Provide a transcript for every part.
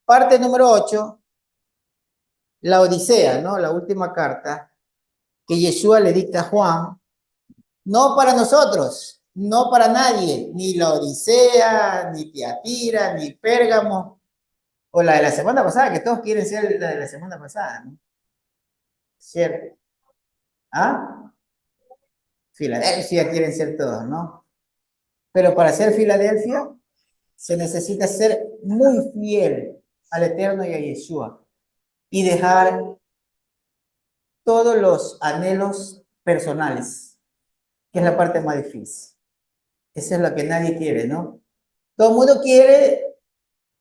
Parte número 8, la Odisea, ¿no? La última carta que Yeshua le dicta a Juan, no para nosotros, no para nadie, ni la Odisea, ni Tiatira, ni Pérgamo, o la de la semana pasada, que todos quieren ser la de la semana pasada, ¿no? ¿Cierto? ¿Ah? Filadelfia quieren ser todos, ¿no? Pero para ser Filadelfia se necesita ser muy fiel al Eterno y a Yeshua y dejar todos los anhelos personales, que es la parte más difícil. Esa es la que nadie quiere, ¿no? Todo el mundo quiere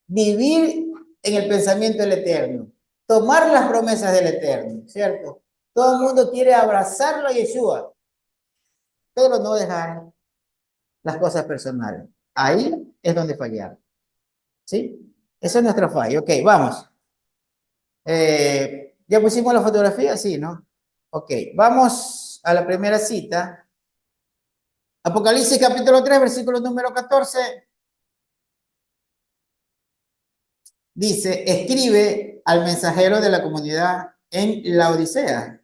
vivir en el pensamiento del Eterno, tomar las promesas del Eterno, ¿cierto? Todo el mundo quiere abrazarlo a Yeshua, pero no dejar las cosas personales. Ahí es donde fallar, ¿sí? Ese es nuestro fallo. Ok, vamos. ¿Ya pusimos la fotografía? Sí, ¿no? Ok, vamos a la primera cita. Apocalipsis capítulo 3, versículo número 14. Dice, escribe al mensajero de la comunidad en la Odisea.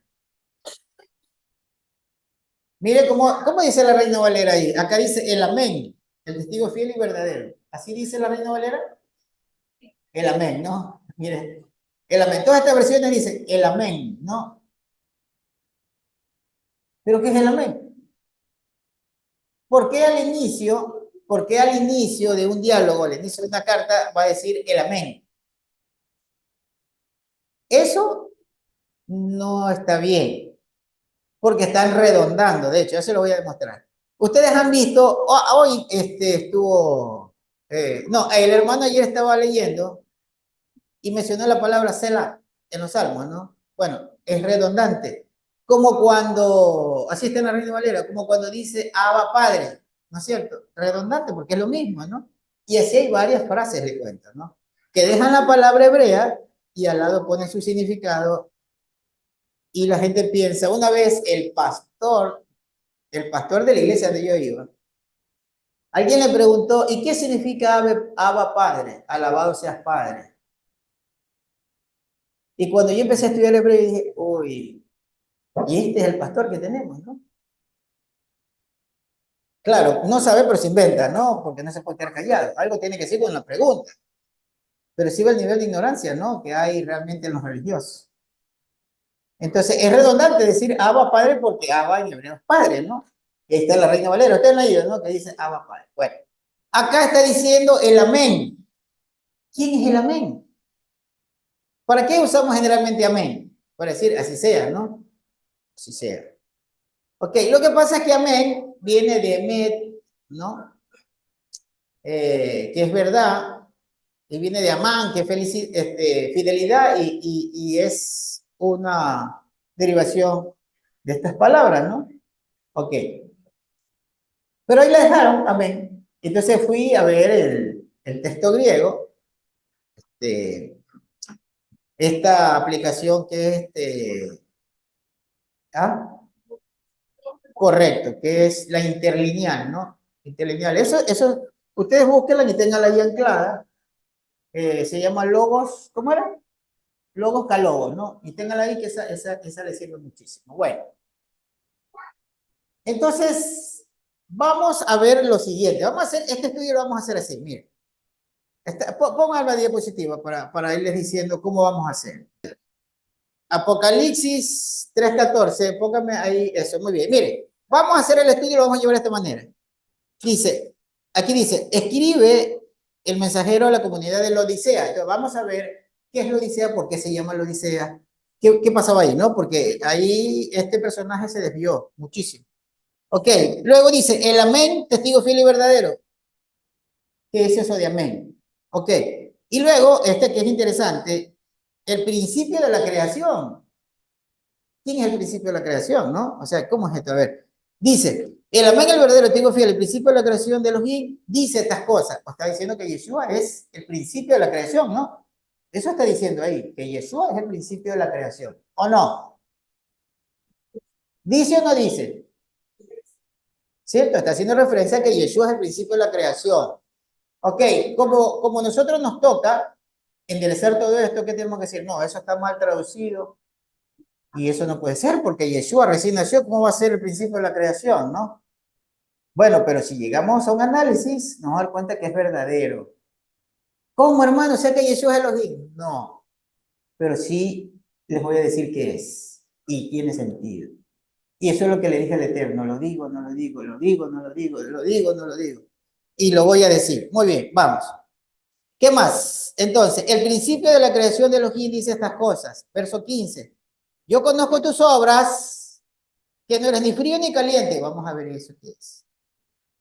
Mire cómo dice la Reina Valera ahí. Acá dice el amén, el testigo fiel y verdadero. ¿Así dice la Reina Valera? El amén, ¿no? Mire, el amén. Todas estas versiones dicen el amén, ¿no? ¿Pero qué es el amén? ¿Por qué al inicio de un diálogo, al inicio de una carta, va a decir el amén? Eso no está bien, porque están redondando. De hecho, ya se lo voy a demostrar. Ustedes han visto, hoy estuvo, no, el hermano ayer estaba leyendo y mencionó la palabra Selah en los salmos, ¿no? Bueno, es redundante. Como cuando, así está en la Reina Valera, como cuando dice Abba Padre, ¿no es cierto? Redundante porque es lo mismo, ¿no? Y así hay varias frases, le cuento, ¿no? Que dejan la palabra hebrea y al lado ponen su significado y la gente piensa, una vez el pastor de la iglesia donde yo iba, alguien le preguntó, ¿y qué significa Abba Padre? Alabado seas Padre. Y cuando yo empecé a estudiar hebreo, dije, uy, y este es el pastor que tenemos, ¿no? Claro, no sabe, pero se inventa, ¿no? Porque no se puede quedar callado. Algo tiene que decir con la pregunta. Pero sí va el nivel de ignorancia, ¿no? Que hay realmente en los religiosos. Entonces, es redundante decir Abba Padre porque Abba en hebreo es Padre, ¿no? Y ahí está la Reina Valera, usted la leído, ¿no? Que dice Abba Padre. Bueno, acá está diciendo el amén. ¿Quién es el amén? ¿Para qué usamos generalmente amén? Para decir así sea, ¿no? Así sea. Ok, lo que pasa es que amén viene de emet, ¿no? Que es verdad, y viene de amán, que es fidelidad, y es una derivación de estas palabras, ¿no? Ok, pero ahí la dejaron, amén. Entonces fui a ver el texto griego de esta aplicación que es ¿ah? Correcto, que es la interlineal, ¿no? Interlineal. Eso, ustedes búsquenla y tenganla ahí anclada. Se llama Logos, ¿cómo era? Logos Calogos, ¿no? Y ténganla ahí que esa le sirve muchísimo. Bueno, entonces vamos a ver lo siguiente. Vamos a hacer, este estudio lo vamos a hacer así, miren. Pongan la diapositiva para irles diciendo cómo vamos a hacer. Apocalipsis 3:14, pónganme ahí eso, muy bien. Miren, vamos a hacer el estudio y lo vamos a llevar de esta manera. Dice, aquí dice, escribe el mensajero a la comunidad de la Odisea. Entonces vamos a ver qué es la Odisea, por qué se llama la Odisea, qué pasaba ahí, ¿no? Porque ahí este personaje se desvió muchísimo. Ok, luego dice, el amén, testigo fiel y verdadero. ¿Qué es eso de amén? Ok, y luego, este que es interesante, el principio de la creación. ¿Quién es el principio de la creación, no? O sea, ¿cómo es esto? A ver, dice, el amén, el verdadero testigo fiel, el principio de la creación de los bien, dice estas cosas. O está diciendo que Yeshua es el principio de la creación, ¿no? Eso está diciendo ahí, que Yeshua es el principio de la creación. ¿O no? ¿Dice o no dice? ¿Cierto? Está haciendo referencia a que Yeshua es el principio de la creación. Ok, como nosotros nos toca enderezar todo esto, ¿qué tenemos que decir? No, eso está mal traducido y eso no puede ser porque Yeshua recién nació, ¿cómo va a ser el principio de la creación, no? Bueno, pero si llegamos a un análisis, nos vamos a dar cuenta que es verdadero. ¿Cómo, hermano? O sea que Yeshua es Elohim. No, pero sí les voy a decir que es y tiene sentido. Y eso es lo que le dije al Eterno, lo digo, no lo digo, lo digo, no lo digo, lo digo, no lo digo. Y lo voy a decir. Muy bien, vamos. ¿Qué más? Entonces, el principio de la creación de Elohim dice estas cosas. Verso 15. Yo conozco tus obras, que no eres ni frío ni caliente. Vamos a ver eso qué es.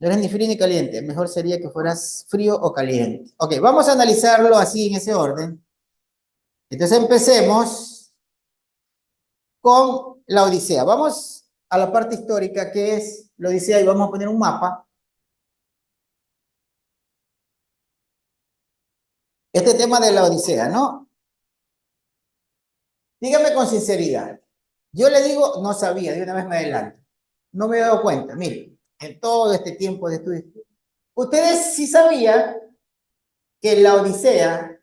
No eres ni frío ni caliente. Mejor sería que fueras frío o caliente. Ok, vamos a analizarlo así en ese orden. Entonces empecemos con la Odisea. Vamos a la parte histórica que es la Odisea y vamos a poner un mapa. Este tema de la Odisea, ¿no? Dígame con sinceridad. Yo le digo, no sabía, de una vez me adelanto. No me he dado cuenta. Mire, en todo este tiempo de estudio. Ustedes sí sabían que la Odisea,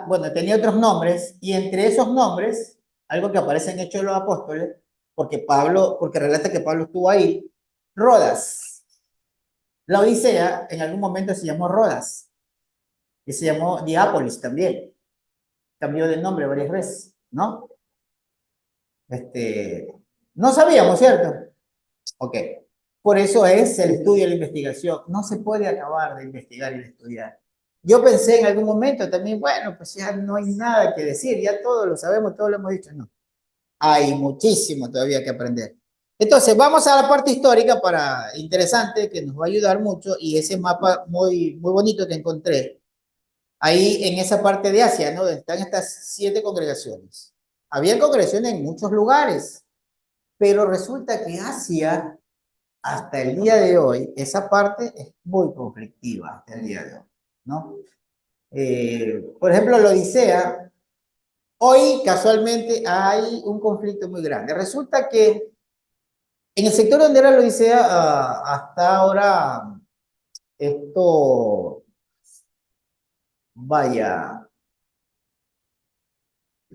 bueno, tenía otros nombres y entre esos nombres, algo que aparece en Hechos de los Apóstoles, porque relata que Pablo estuvo ahí, Rodas. La Odisea en algún momento se llamó Rodas y se llamó Diápolis también. Cambió de nombre varias veces, ¿no? No sabíamos, ¿cierto? Ok. Por eso es el estudio y la investigación. No se puede acabar de investigar y de estudiar. Yo pensé en algún momento también, bueno, pues ya no hay nada que decir, ya todo lo sabemos, todo lo hemos dicho. No, hay muchísimo todavía que aprender. Entonces, vamos a la parte histórica interesante, que nos va a ayudar mucho, y ese mapa muy, muy bonito que encontré, ahí en esa parte de Asia, ¿no? Donde están estas 7 congregaciones. Había congregaciones en muchos lugares, pero resulta que Asia hasta el día de hoy, esa parte es muy conflictiva hasta el día de hoy, ¿no? Por ejemplo, la Odisea, hoy casualmente hay un conflicto muy grande. Resulta que en el sector donde era la Odisea, hasta ahora, esto, vaya,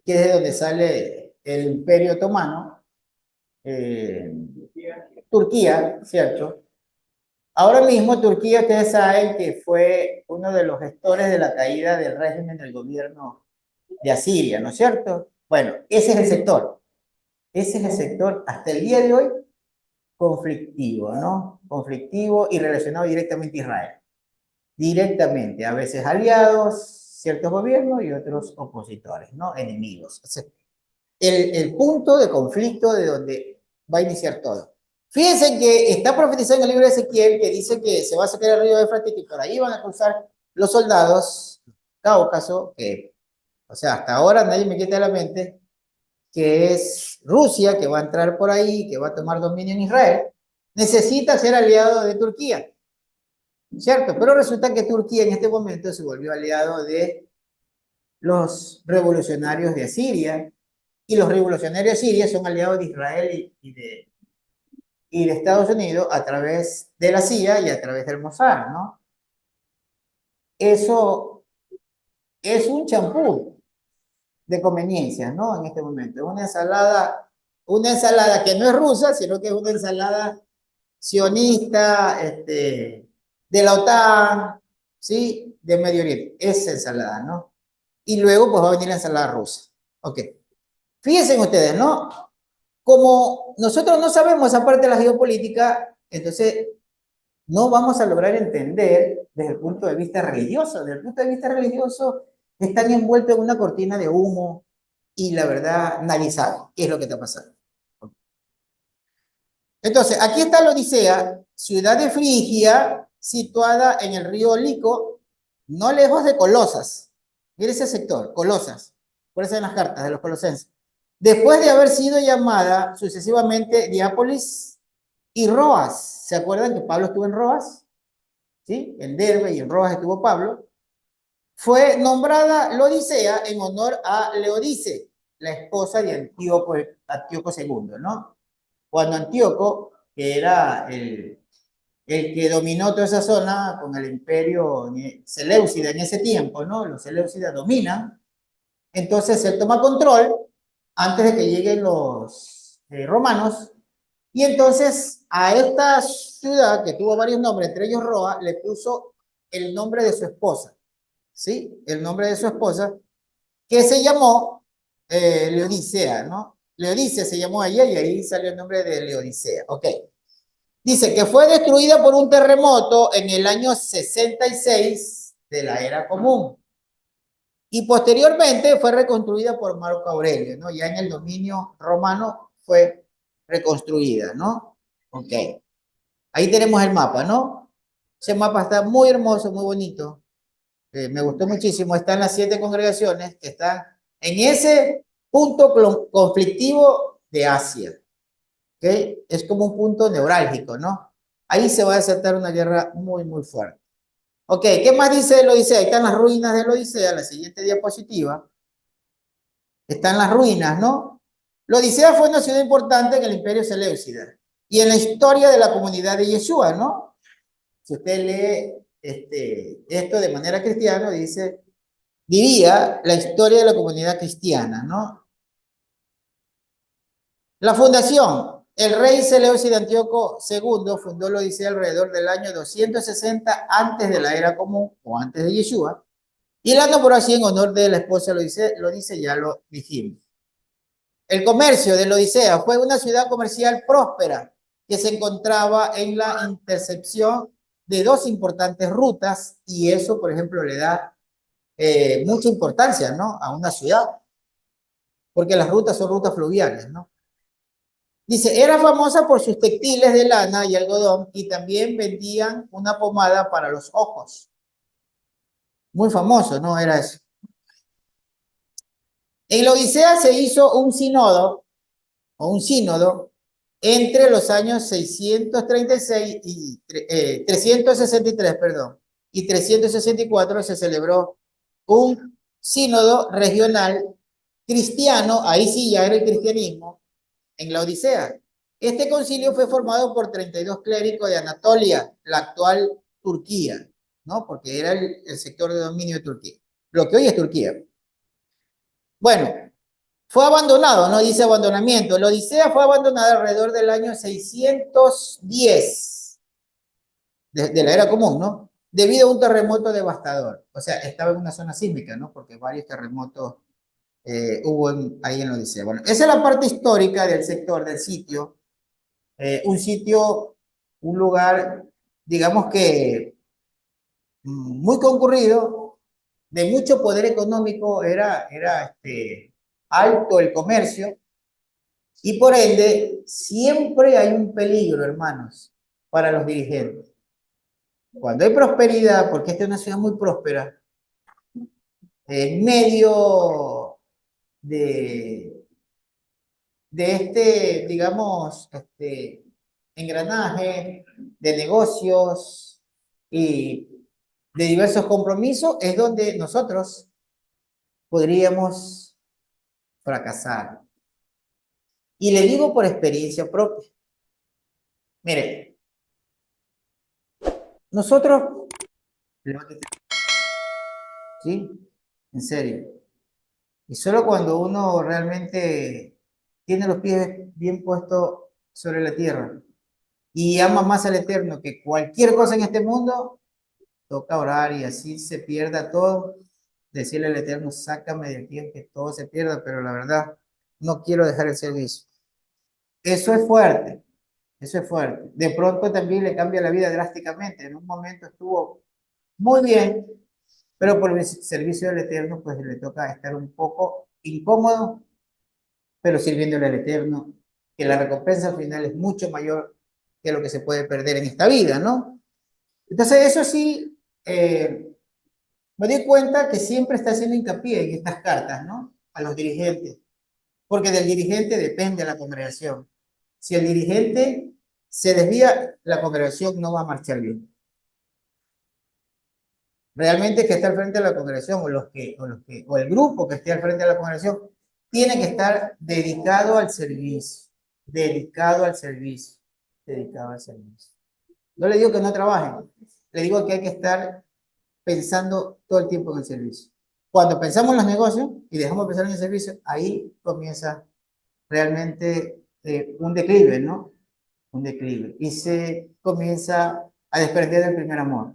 que es de donde sale el Imperio Otomano, eh, Turquía, ¿cierto? Ahora mismo Turquía, ustedes saben que fue uno de los gestores de la caída del régimen del gobierno de Asiria, ¿no es cierto? Bueno, ese es el sector. Ese es el sector hasta el día de hoy conflictivo, ¿no? Conflictivo y relacionado directamente a Israel. Directamente, a veces aliados, ciertos gobiernos y otros opositores, ¿no? Enemigos. O sea, el punto de conflicto de donde va a iniciar todo. Fíjense que está profetizado en el libro de Ezequiel que dice que se va a sacar el río de Éufrates y por ahí van a cruzar los soldados Cáucaso, que, o sea, hasta ahora nadie me quita de la mente que es Rusia, que va a entrar por ahí, que va a tomar dominio en Israel, necesita ser aliado de Turquía, ¿cierto? Pero resulta que Turquía en este momento se volvió aliado de los revolucionarios de Asiria, y los revolucionarios de Siria son aliados de Israel y de Estados Unidos a través de la CIA y a través del Mossad, ¿no? Eso es un champú de conveniencia, ¿no? En este momento. Una ensalada que no es rusa, sino que es una ensalada sionista, de la OTAN, ¿sí? De Medio Oriente. Esa ensalada, ¿no? Y luego, pues va a venir la ensalada rusa. Ok. Fíjense ustedes, ¿no? Como nosotros no sabemos esa parte de la geopolítica, entonces no vamos a lograr entender desde el punto de vista religioso. Desde el punto de vista religioso, están envueltos en una cortina de humo y la verdad nadie sabe qué es lo que está pasando. Entonces, aquí está la Odisea, ciudad de Frigia, situada en el río Lico, no lejos de Colosas. Mire ese sector, Colosas. Por eso en las cartas de los colosenses. Después de haber sido llamada sucesivamente Diápolis y Roas. ¿Se acuerdan que Pablo estuvo en Roas? ¿Sí? En Derbe y en Roas estuvo Pablo. Fue nombrada la Odisea en honor a Leodice, la esposa de Antíoco II, ¿no? Cuando Antíoco, que era el que dominó toda esa zona con el imperio Seleucida en ese tiempo, ¿no? Los Seleucidas dominan, entonces él toma control antes de que lleguen los romanos, y entonces a esta ciudad, que tuvo varios nombres, entre ellos Roa, le puso el nombre de su esposa, ¿sí? El nombre de su esposa, que se llamó Leodicea, ¿no? Leodicea se llamó ella y ahí salió el nombre de Leodicea, ok. Dice que fue destruida por un terremoto en el año 66 de la era común y posteriormente fue reconstruida por Marco Aurelio, ¿no? Ya en el dominio romano fue reconstruida, ¿no? Ok. Ahí tenemos el mapa, ¿no? Ese mapa está muy hermoso, muy bonito. Me gustó muchísimo. Están las 7 congregaciones que están en ese punto conflictivo de Asia. ¿Ok? Es como un punto neurálgico, ¿no? Ahí se va a desatar una guerra muy, muy fuerte. Ok, ¿qué más dice el Odisea? Ahí están las ruinas del Odisea, la siguiente diapositiva. Están las ruinas, ¿no? La Odisea fue una ciudad importante en el Imperio Seleucida y en la historia de la comunidad de Yeshua, ¿no? Si usted lee esto de manera cristiana, diría la historia de la comunidad cristiana, ¿no? La fundación. El rey Seleucida Antíoco II fundó la Odisea alrededor del año 260 antes de la era común o antes de Yeshua, y la nombró así en honor de la esposa lo dice, ya lo dijimos. El comercio de la Odisea fue una ciudad comercial próspera que se encontraba en la intercepción de dos importantes rutas, y eso, por ejemplo, le da mucha importancia, ¿no? A una ciudad, porque las rutas son rutas fluviales, ¿no? Dice, era famosa por sus textiles de lana y algodón y también vendían una pomada para los ojos. Muy famoso, ¿no? Era eso. En la Odisea se hizo un sínodo entre los años 636 y 363, perdón, y 364 se celebró un sínodo regional cristiano, ahí sí ya era el cristianismo, en la Odisea. Este concilio fue formado por 32 clérigos de Anatolia, la actual Turquía, ¿no? Porque era el sector de dominio de Turquía, lo que hoy es Turquía. Bueno, fue abandonado, no dice abandonamiento. La Odisea fue abandonada alrededor del año 610 de la era común, ¿no? Debido a un terremoto devastador. O sea, estaba en una zona sísmica, ¿no? Porque varios terremotos hubo ahí en la Odisea. Bueno, esa es la parte histórica del sector, del sitio. Un sitio, un lugar, digamos que muy concurrido, de mucho poder económico, era alto el comercio. Y por ende, siempre hay un peligro, hermanos, para los dirigentes. Cuando hay prosperidad, porque esta es una ciudad muy próspera, en medio de, digamos, engranaje de negocios y de diversos compromisos, es donde nosotros podríamos fracasar. Y le digo por experiencia propia. Mire, nosotros, ¿sí? En serio. Y solo cuando uno realmente tiene los pies bien puestos sobre la tierra y ama más al Eterno que cualquier cosa en este mundo, toca orar y así se pierda todo. Decirle al Eterno, sácame de aquí que todo se pierda, pero la verdad, no quiero dejar el servicio. Eso es fuerte, eso es fuerte. De pronto también le cambia la vida drásticamente. En un momento estuvo muy bien, pero por el servicio del Eterno, pues le toca estar un poco incómodo, pero sirviéndole al Eterno, que la recompensa al final es mucho mayor que lo que se puede perder en esta vida, ¿no? Entonces, eso sí, me di cuenta que siempre está haciendo hincapié en estas cartas, ¿no? A los dirigentes, porque del dirigente depende la congregación. Si el dirigente se desvía, la congregación no va a marchar bien. Realmente el que está al frente de la congregación o el grupo que esté al frente de la congregación tiene que estar dedicado al servicio, dedicado al servicio, dedicado al servicio. No le digo que no trabajen, le digo que hay que estar pensando todo el tiempo en el servicio. Cuando pensamos en los negocios y dejamos de pensar en el servicio, ahí comienza realmente un declive, ¿no? Un declive. Y se comienza a desprender del primer amor.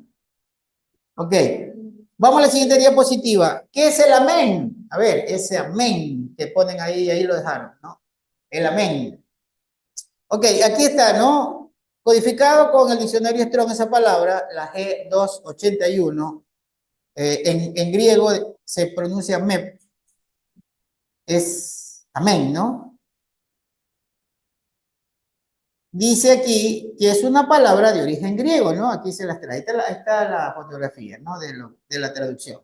Ok. Vamos a la siguiente diapositiva. ¿Qué es el amén? A ver, ese amén que ponen ahí, ahí lo dejaron, ¿no? El amén. Ok, aquí está, ¿no? Codificado con el diccionario Strong esa palabra, la G281. En griego se pronuncia mep, es amén, ¿no? Dice aquí que es una palabra de origen griego, ¿no? Aquí se las trae. Ahí está la fotografía, ¿no? De la traducción.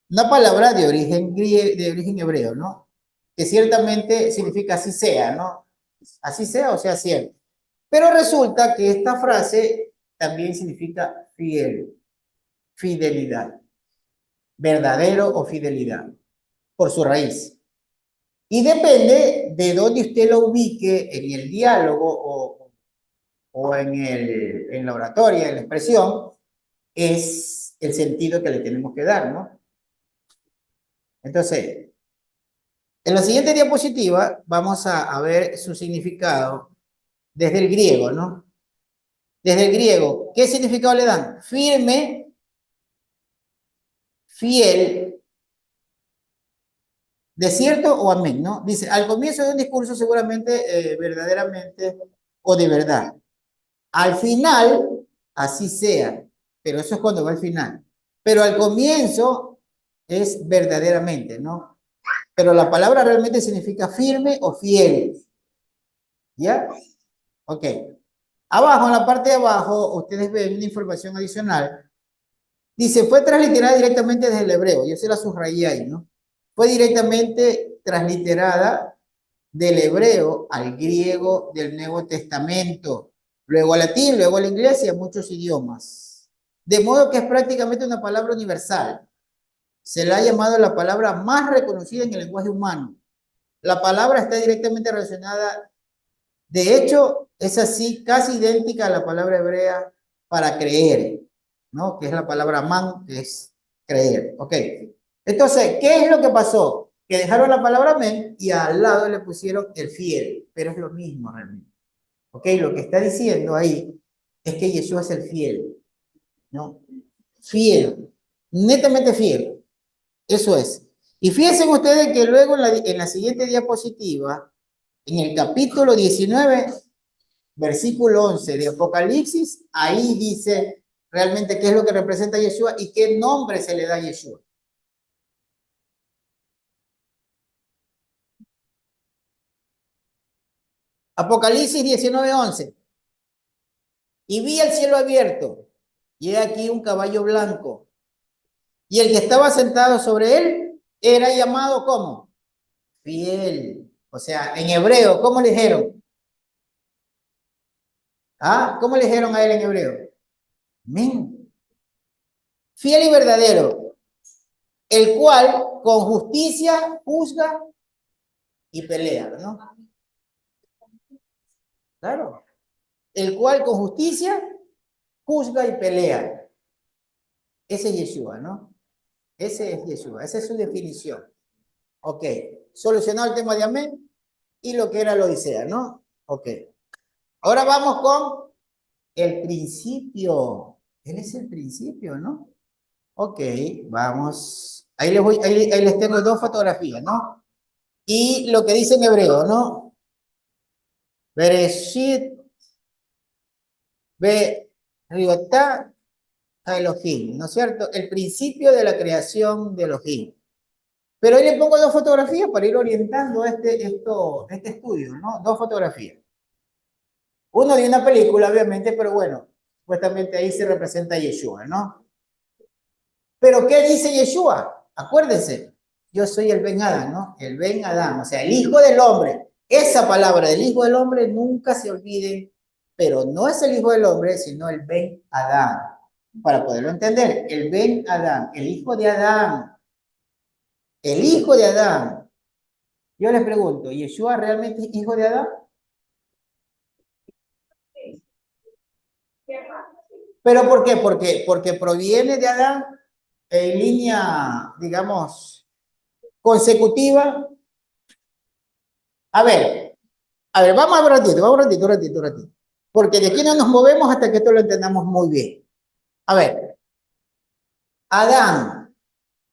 Una palabra de origen, de origen hebreo, ¿no? Que ciertamente significa así sea, ¿no? Así sea o sea cierto. Pero resulta que esta frase también significa fiel, fidelidad, verdadero o fidelidad, por su raíz. Y depende de dónde usted lo ubique en el diálogo o en la oratoria, en la expresión, es el sentido que le tenemos que dar, ¿no? Entonces, en la siguiente diapositiva vamos a ver su significado desde el griego, ¿no? Desde el griego, ¿qué significado le dan? Firme, fiel, desierto o amén, ¿no? Dice, al comienzo de un discurso seguramente, verdaderamente o de verdad. Al final, así sea, pero eso es cuando va al final. Pero al comienzo es verdaderamente, ¿no? Pero la palabra realmente significa firme o fiel, ¿ya? Ok. Abajo, en la parte de abajo, ustedes ven una información adicional. Dice, fue transliterada directamente desde el hebreo. Yo se la subrayé ahí, ¿no? Fue directamente transliterada del hebreo al griego del Nuevo Testamento, luego al latín, luego al inglés y a muchos idiomas. De modo que es prácticamente una palabra universal. Se la ha llamado la palabra más reconocida en el lenguaje humano. La palabra está directamente relacionada, de hecho, es así, casi idéntica a la palabra hebrea para creer, ¿no? Que es la palabra man, que es creer. Ok. Entonces, ¿qué es lo que pasó? Que dejaron la palabra men y al lado le pusieron el fiel, pero es lo mismo realmente. Ok, lo que está diciendo ahí es que Yeshua es el fiel, ¿no? Fiel, netamente fiel. Eso es. Y fíjense ustedes que luego en la siguiente diapositiva, en el capítulo 19, versículo 11 de Apocalipsis, ahí dice realmente qué es lo que representa Yeshua y qué nombre se le da a Yeshua. Apocalipsis 19:11. Y vi el cielo abierto, y he aquí un caballo blanco, y el que estaba sentado sobre él era llamado como fiel. O sea, en hebreo, ¿cómo le dijeron? ¿Ah? ¿Cómo le dijeron a él en hebreo? Men. Fiel y verdadero, el cual con justicia juzga y pelea, ¿no? Claro. El cual con justicia juzga y pelea. Ese es Yeshua, ¿no? Ese es Yeshua, esa es su definición. Ok, solucionó el tema de amén y lo que era la Odisea, ¿no? Ok. Ahora vamos con el principio. Él es el principio, ¿no? Ok, vamos. Ahí les tengo dos fotografías, ¿no? Y lo que dice en hebreo, ¿no? Bereshit be riotá Elohim, ¿no es cierto? El principio de la creación de Elohim. Pero ahí le pongo dos fotografías para ir orientando este estudio, ¿no? Dos fotografías. Uno de una película, obviamente, pero bueno, supuestamente ahí se representa a Yeshua, ¿no? Pero ¿qué dice Yeshua? Acuérdense, yo soy el Ben Adán, ¿no? El Ben Adán, o sea, el Hijo del Hombre. Esa palabra del Hijo del Hombre nunca se olviden, pero no es el Hijo del Hombre, sino el Ben Adán. Para poderlo entender, el Ben Adán, el Hijo de Adán, el Hijo de Adán. Yo les pregunto, ¿Yeshua realmente es hijo de Adán? ¿Pero por qué? Porque proviene de Adán en línea, digamos, consecutiva. A ver, vamos a ver un ratito. Porque de aquí no nos movemos hasta que esto lo entendamos muy bien. A ver, Adán,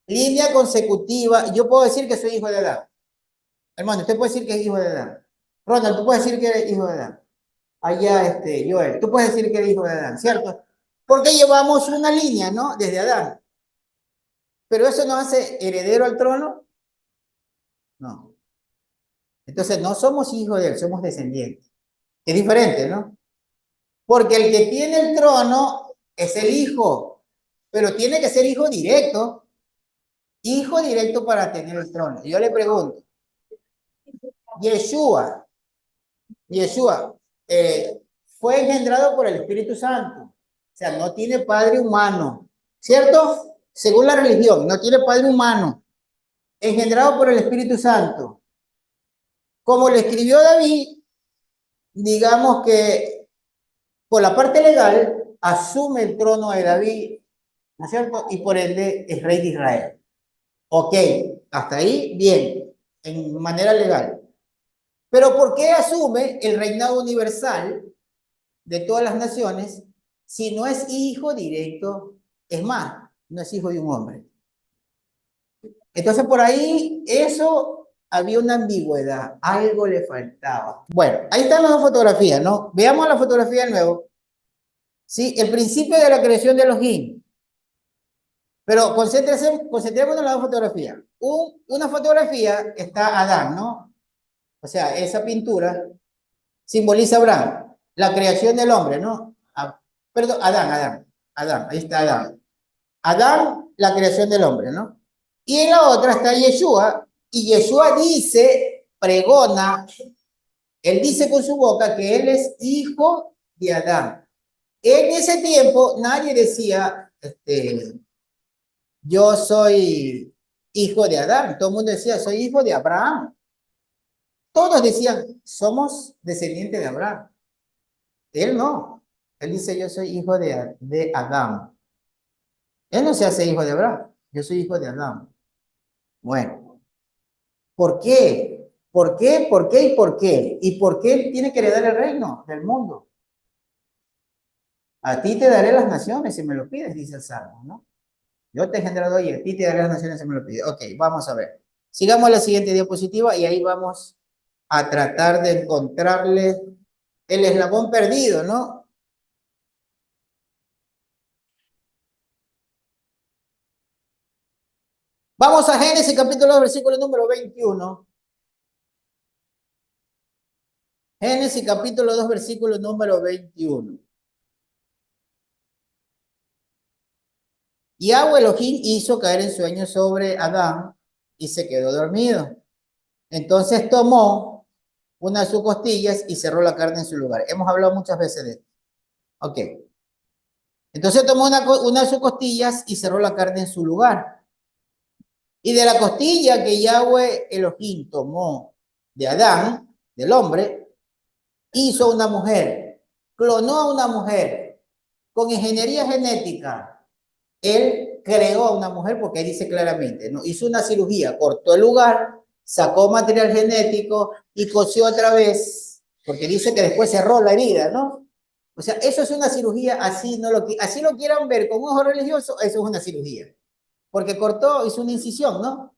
línea consecutiva. Yo puedo decir que soy hijo de Adán. Hermano, usted puede decir que es hijo de Adán. Ronald, tú puedes decir que eres hijo de Adán. Allá, Joel, tú puedes decir que eres hijo de Adán, ¿cierto? Porque llevamos una línea, ¿no? Desde Adán. Pero eso nos hace heredero al trono. No. Entonces, no somos hijos de él, somos descendientes. Es diferente, ¿no? Porque el que tiene el trono es el hijo, pero tiene que ser hijo directo para tener el trono. Yo le pregunto, Yeshua, Yeshua, fue engendrado por el Espíritu Santo. O sea, no tiene padre humano, ¿cierto? Según la religión, no tiene padre humano, engendrado por el Espíritu Santo. Como le escribió David, digamos que por la parte legal asume el trono de David, ¿no es cierto? Y por ende es rey de Israel. Ok, hasta ahí bien, en manera legal. Pero ¿por qué asume el reinado universal de todas las naciones si no es hijo directo? Es más, no es hijo de un hombre. Entonces por ahí eso había una ambigüedad, algo le faltaba. Bueno, ahí están las dos fotografías, ¿no? Veamos la fotografía de nuevo. Sí, el principio de la creación de Elohim. Pero concentrémonos en la dos fotografías. Una fotografía está Adán, ¿no? O sea, esa pintura simboliza a Abraham, la creación del hombre, ¿no? Perdón, Adán, ahí está Adán. Adán, la creación del hombre, ¿no? Y en la otra está Yeshua, y Yeshua dice, pregona, él dice con su boca que él es hijo de Adán. En ese tiempo nadie decía, yo soy hijo de Adán, todo el mundo decía, soy hijo de Abraham. Todos decían, somos descendientes de Abraham. Él no. Él dice, yo soy hijo de Adán. Él no se hace hijo de Abraham. Yo soy hijo de Adán. Bueno, ¿por qué? ¿Por qué? ¿Por qué? ¿Y por qué? ¿Y por qué él tiene que heredar el reino del mundo? A ti te daré las naciones si me lo pides, dice el Salmo, ¿no? Yo te he generado y a ti te daré las naciones si me lo pides. Ok, vamos a ver. Sigamos a la siguiente diapositiva y ahí vamos a tratar de encontrarle el eslabón perdido, ¿no? Vamos a Génesis capítulo 2, versículo número 21. Génesis capítulo 2, versículo número 21. Yahweh Elohim hizo caer en sueño sobre Adán y se quedó dormido. Entonces tomó una de sus costillas y cerró la carne en su lugar. Hemos hablado muchas veces de esto. Ok. Entonces tomó una de sus costillas y cerró la carne en su lugar. Y de la costilla que Yahweh Elohim tomó de Adán, del hombre, hizo una mujer, clonó a una mujer con ingeniería genética. Él creó a una mujer porque ahí dice claramente, ¿no? Hizo una cirugía, cortó el lugar, sacó material genético y cosió otra vez, porque dice que después cerró la herida, ¿no? O sea, eso es una cirugía, así lo quieran ver con un ojo religioso, eso es una cirugía. Porque cortó, hizo una incisión, ¿no?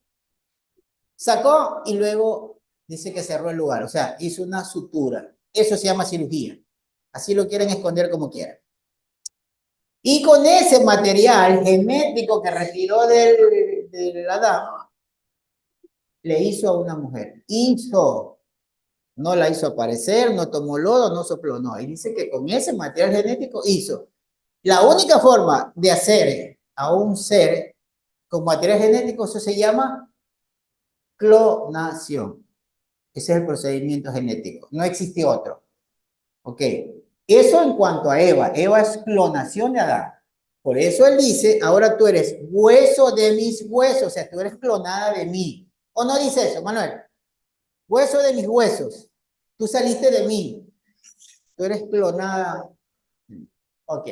Sacó y luego dice que cerró el lugar, o sea, hizo una sutura. Eso se llama cirugía. Así lo quieren esconder como quieran. Y con ese material genético que retiró del Adán, le hizo a una mujer. No la hizo aparecer, no tomó lodo, no sopló, no. Y dice que con ese material genético hizo. La única forma de hacer a un ser con material genético, eso se llama clonación. Ese es el procedimiento genético. No existe otro. Ok. Eso en cuanto a Eva. Eva es clonación de Adán. Por eso él dice, ahora tú eres hueso de mis huesos, o sea, tú eres clonada de mí. ¿O no dice eso, Manuel? Hueso de mis huesos. Tú saliste de mí. Tú eres clonada. Ok.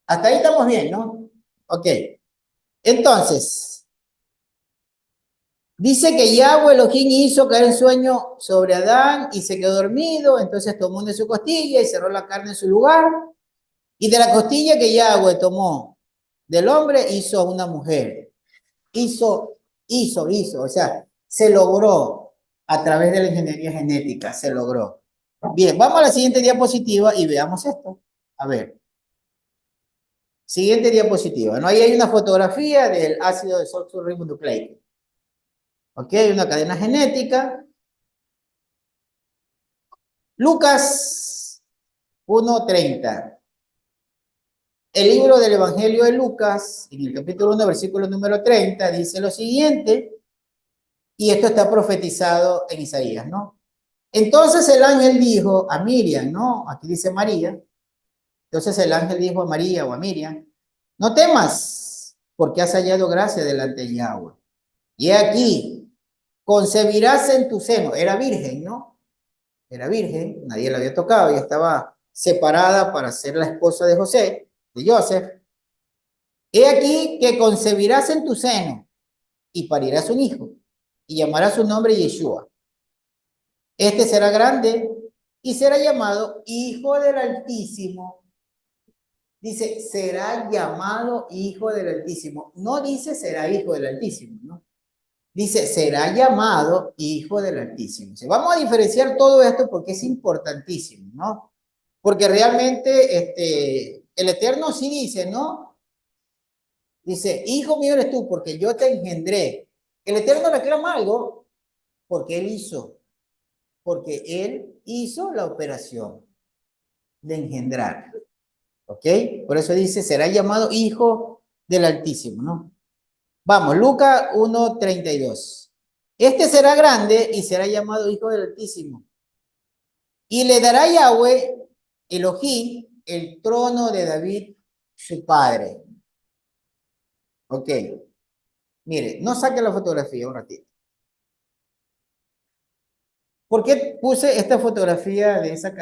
Hasta ahí estamos bien, ¿no? Ok. Entonces, dice que Yahweh Elohim hizo caer en sueño sobre Adán y se quedó dormido, entonces tomó de su costilla y cerró la carne en su lugar. Y de la costilla que Yahweh tomó del hombre hizo una mujer. Hizo, o sea, se logró a través de la ingeniería genética, se logró. Bien, vamos a la siguiente diapositiva y veamos esto. A ver, siguiente diapositiva, ¿no? Ahí hay una fotografía del ácido desoxirribonucleico. ¿Ok? Una cadena genética. Lucas 1:30. El libro del Evangelio de Lucas, en el capítulo 1, versículo número 30, dice lo siguiente, y esto está profetizado en Isaías, ¿no? Entonces el ángel dijo a Miriam, ¿no? Aquí dice María. Entonces el ángel dijo a María o a Miriam, no temas, porque has hallado gracia delante de Yahweh. Y aquí, concebirás en tu seno. Era virgen, ¿no? Era virgen, nadie la había tocado, y estaba separada para ser la esposa de José, de Joseph. He aquí que concebirás en tu seno y parirás un hijo, y llamarás su nombre Yeshua. Este será grande y será llamado Hijo del Altísimo. Dice, será llamado Hijo del Altísimo. No dice será Hijo del Altísimo, ¿no? Dice, será llamado Hijo del Altísimo. Vamos a diferenciar todo esto porque es importantísimo, ¿no? Porque realmente el Eterno sí dice, ¿no? Dice, hijo mío eres tú porque yo te engendré. El Eterno reclama algo porque él hizo la operación de engendrar. ¿Ok? Por eso dice, será llamado Hijo del Altísimo, ¿no? Vamos, Lucas 1:32. Este será grande y será llamado Hijo del Altísimo. Y le dará Yahweh, Elohim, el trono de David, su padre. Ok. Mire, no saque la fotografía un ratito. ¿Por qué puse esta fotografía de esa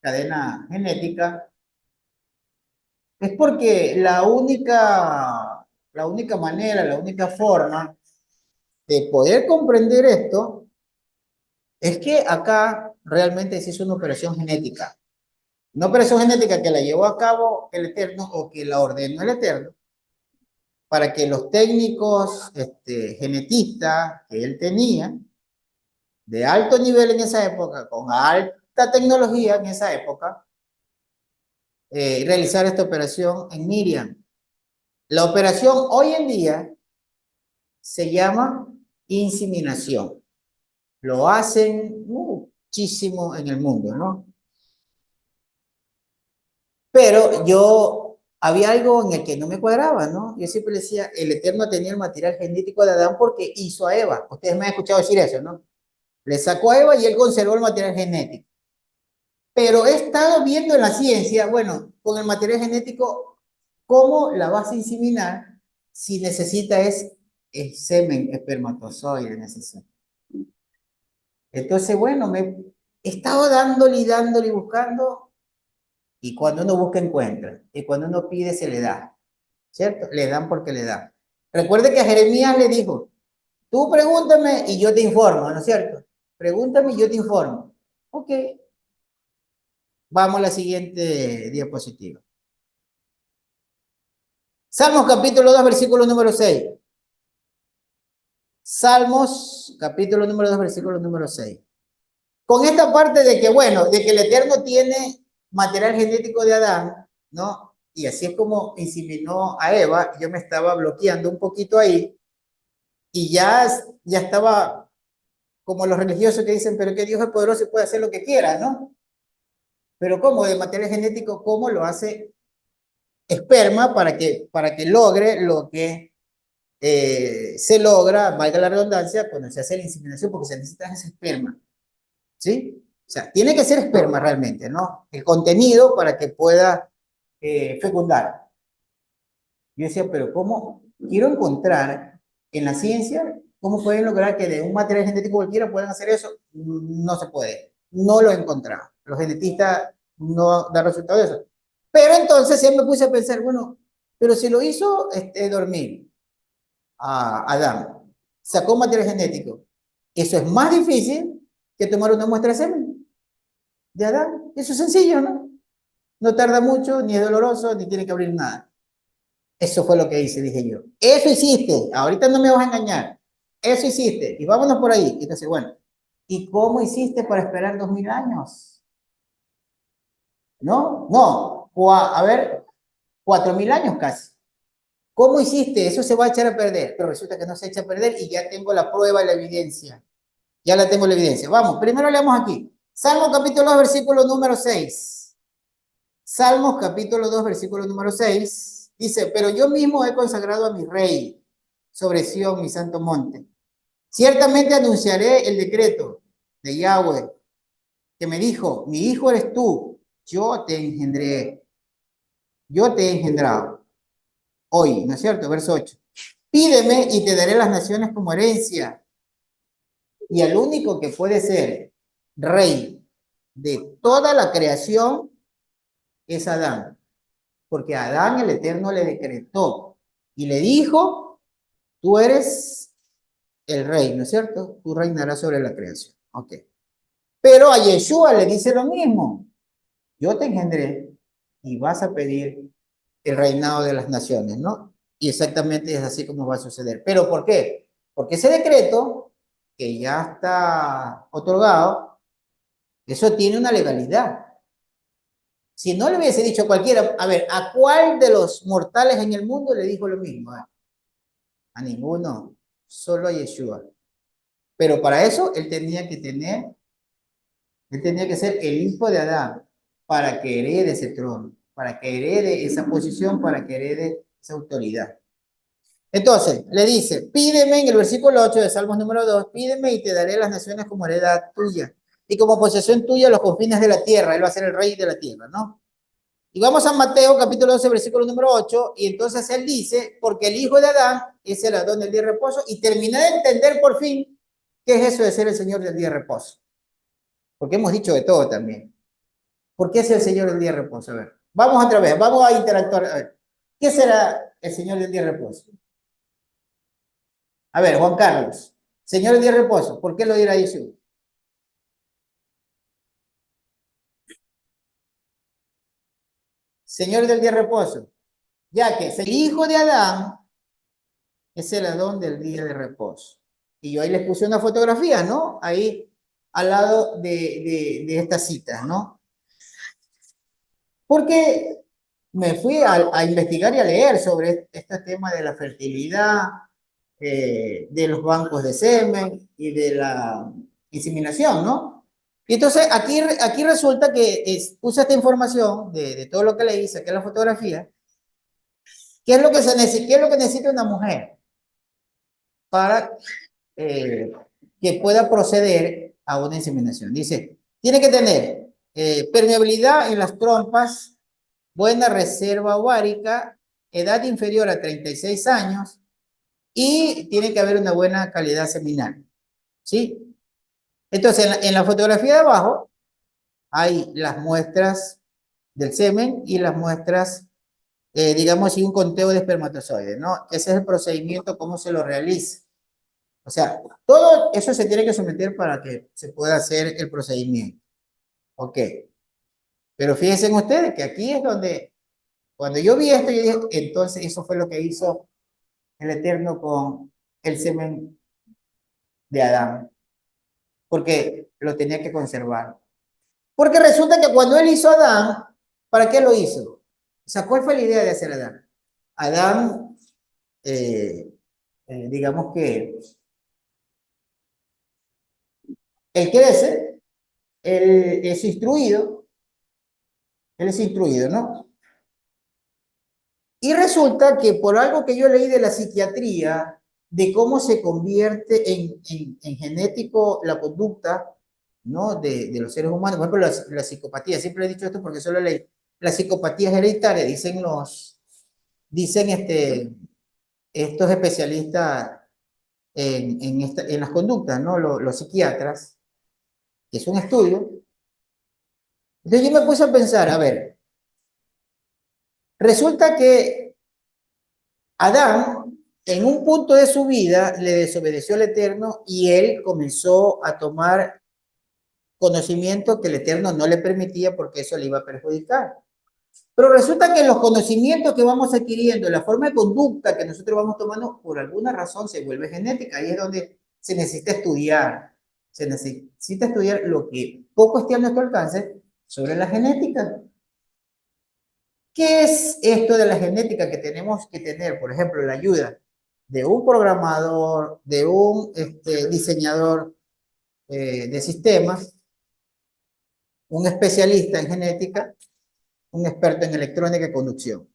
cadena genética? Es porque la única manera, la única forma de poder comprender esto es que acá realmente se hizo una operación genética. Una operación genética que la llevó a cabo el Eterno o que la ordenó el Eterno para que los técnicos genetistas que él tenía de alto nivel en esa época, con alta tecnología en esa época, realizar esta operación en Miriam. La operación hoy en día se llama inseminación. Lo hacen muchísimo en el mundo, ¿no? Pero yo había algo en el que no me cuadraba, ¿no? Yo siempre decía, el Eterno tenía el material genético de Adán porque hizo a Eva. Ustedes me han escuchado decir eso, ¿no? Le sacó a Eva y él conservó el material genético. Pero he estado viendo en la ciencia, bueno, con el material genético, cómo la vas a inseminar si necesita es semen espermatozoide necesita. Entonces, bueno, me he estado dándole y buscando, y cuando uno busca encuentra, y cuando uno pide se le da, ¿cierto? Le dan porque le dan. Recuerde que a Jeremías le dijo, tú pregúntame y yo te informo, ¿no es cierto? Pregúntame y yo te informo. Ok, vamos a la siguiente diapositiva. Salmos capítulo 2, versículo número 6. Salmos capítulo número 2, versículo número 6. Con esta parte de que, bueno, de que el Eterno tiene material genético de Adán, ¿no? Y así es como inseminó a Eva, yo me estaba bloqueando un poquito ahí y ya estaba como los religiosos que dicen, pero que Dios es poderoso y puede hacer lo que quiera, ¿no? Pero ¿cómo? De material genético, ¿cómo lo hace esperma para que logre lo que se logra, valga la redundancia, cuando se hace la inseminación, porque se necesita ese esperma, ¿sí? O sea, tiene que ser esperma realmente, ¿no? El contenido para que pueda fecundar. Yo decía, pero ¿cómo? Quiero encontrar en la ciencia cómo pueden lograr que de un material genético cualquiera puedan hacer eso. No se puede. No lo he encontrado. Los genetistas no dan resultado de eso. Pero entonces ya me puse a pensar, bueno, pero si lo hizo dormir a Adán, sacó material genético, eso es más difícil que tomar una muestra de semen de Adán. Eso es sencillo, ¿no? No tarda mucho, ni es doloroso, ni tiene que abrir nada. Eso fue lo que hice, dije yo. Eso hiciste, ahorita no me vas a engañar. Eso hiciste, y vámonos por ahí. Entonces, bueno, ¿y cómo hiciste para esperar 2000 años? ¿No? No, a ver, 4000 años casi. ¿Cómo hiciste? Eso se va a echar a perder, pero resulta que no se echa a perder y ya tengo la prueba y la evidencia. Ya la tengo la evidencia. Vamos, primero leemos aquí. Salmo capítulo 2, versículo número 6. Salmos capítulo 2, versículo número 6. Dice, pero yo mismo he consagrado a mi rey sobre Sión, mi santo monte. Ciertamente anunciaré el decreto de Yahweh, que me dijo, mi hijo eres tú, yo te engendré, yo te he engendrado. Hoy, ¿no es cierto? Verso 8. Pídeme y te daré las naciones como herencia. Y el único que puede ser rey de toda la creación es Adán. Porque a Adán el Eterno le decretó y le dijo, tú eres el rey, ¿no es cierto? Tú reinarás sobre la creación. Ok. Pero a Yeshua le dice lo mismo. Yo te engendré y vas a pedir el reinado de las naciones, ¿no? Y exactamente es así como va a suceder. ¿Pero por qué? Porque ese decreto, que ya está otorgado, eso tiene una legalidad. Si no le hubiese dicho a cualquiera, a ver, ¿a cuál de los mortales en el mundo le dijo lo mismo? A ninguno, solo a Yeshua. Pero para eso él tenía que ser el hijo de Adán, para que herede ese trono, para que herede esa posición, para que herede esa autoridad. Entonces, le dice, pídeme en el versículo 8 de Salmos número 2, pídeme y te daré las naciones como heredad tuya, y como posesión tuya los confines de la tierra, él va a ser el rey de la tierra, ¿no? Y vamos a Mateo capítulo 12, versículo número 8, y entonces él dice, porque el hijo de Adán es el Adón del día de reposo, y terminé de entender por fin qué es eso de ser el Señor del día de reposo, porque hemos dicho de todo también. ¿Por qué es el Señor del día de reposo? A ver, vamos otra vez, vamos a interactuar. A ver, ¿qué será el Señor del día de reposo? A ver, Juan Carlos, Señor del día de reposo, ¿por qué lo dirá Jesús? Señor del día de reposo, ya que el hijo de Adán es el Adón del día de reposo. Y yo ahí les puse una fotografía, ¿no? Ahí al lado de estas citas, ¿no? Porque me fui a investigar y a leer sobre este tema de la fertilidad, de los bancos de semen y de la inseminación, ¿no? Y entonces aquí resulta que puse esta información de todo lo que leí, saqué la fotografía, ¿qué es lo que qué es lo que necesita una mujer para eh, que pueda proceder a una inseminación? Dice, tiene que tener permeabilidad en las trompas, buena reserva ovárica, edad inferior a 36 años y tiene que haber una buena calidad seminal, ¿sí? Entonces, en la fotografía de abajo hay las muestras del semen y las muestras, digamos, y un conteo de espermatozoides, ¿no? Ese es el procedimiento, cómo se lo realiza. O sea, todo eso se tiene que someter para que se pueda hacer el procedimiento. Ok. Pero fíjense ustedes que aquí es donde, cuando yo vi esto, yo dije, entonces eso fue lo que hizo el Eterno con el semen de Adán, porque lo tenía que conservar. Porque resulta que cuando él hizo a Adán, ¿para qué lo hizo? O sea, ¿cuál fue la idea de hacer a Adán? Adán, eh, digamos que él crece, él es instruido, ¿no? Y resulta que por algo que yo leí de la psiquiatría, de cómo se convierte en genético la conducta, ¿no? De los seres humanos, por ejemplo, la psicopatía, siempre he dicho esto porque solo leí, la psicopatía es hereditaria, dicen estos especialistas en las conductas, ¿no? Los psiquiatras, que es un estudio. Entonces yo me puse a pensar, a ver, Resulta que Adán, en un punto de su vida, le desobedeció al Eterno y él comenzó a tomar conocimiento que el Eterno no le permitía porque eso le iba a perjudicar. Pero resulta que los conocimientos que vamos adquiriendo, la forma de conducta que nosotros vamos tomando, por alguna razón se vuelve genética. Ahí es donde se necesita estudiar. Se necesita estudiar lo que poco esté a nuestro alcance sobre la genética. ¿Qué es esto de la genética que tenemos que tener? Por ejemplo, la ayuda de un programador, de un diseñador de sistemas, un especialista en genética, un experto en electrónica y conducción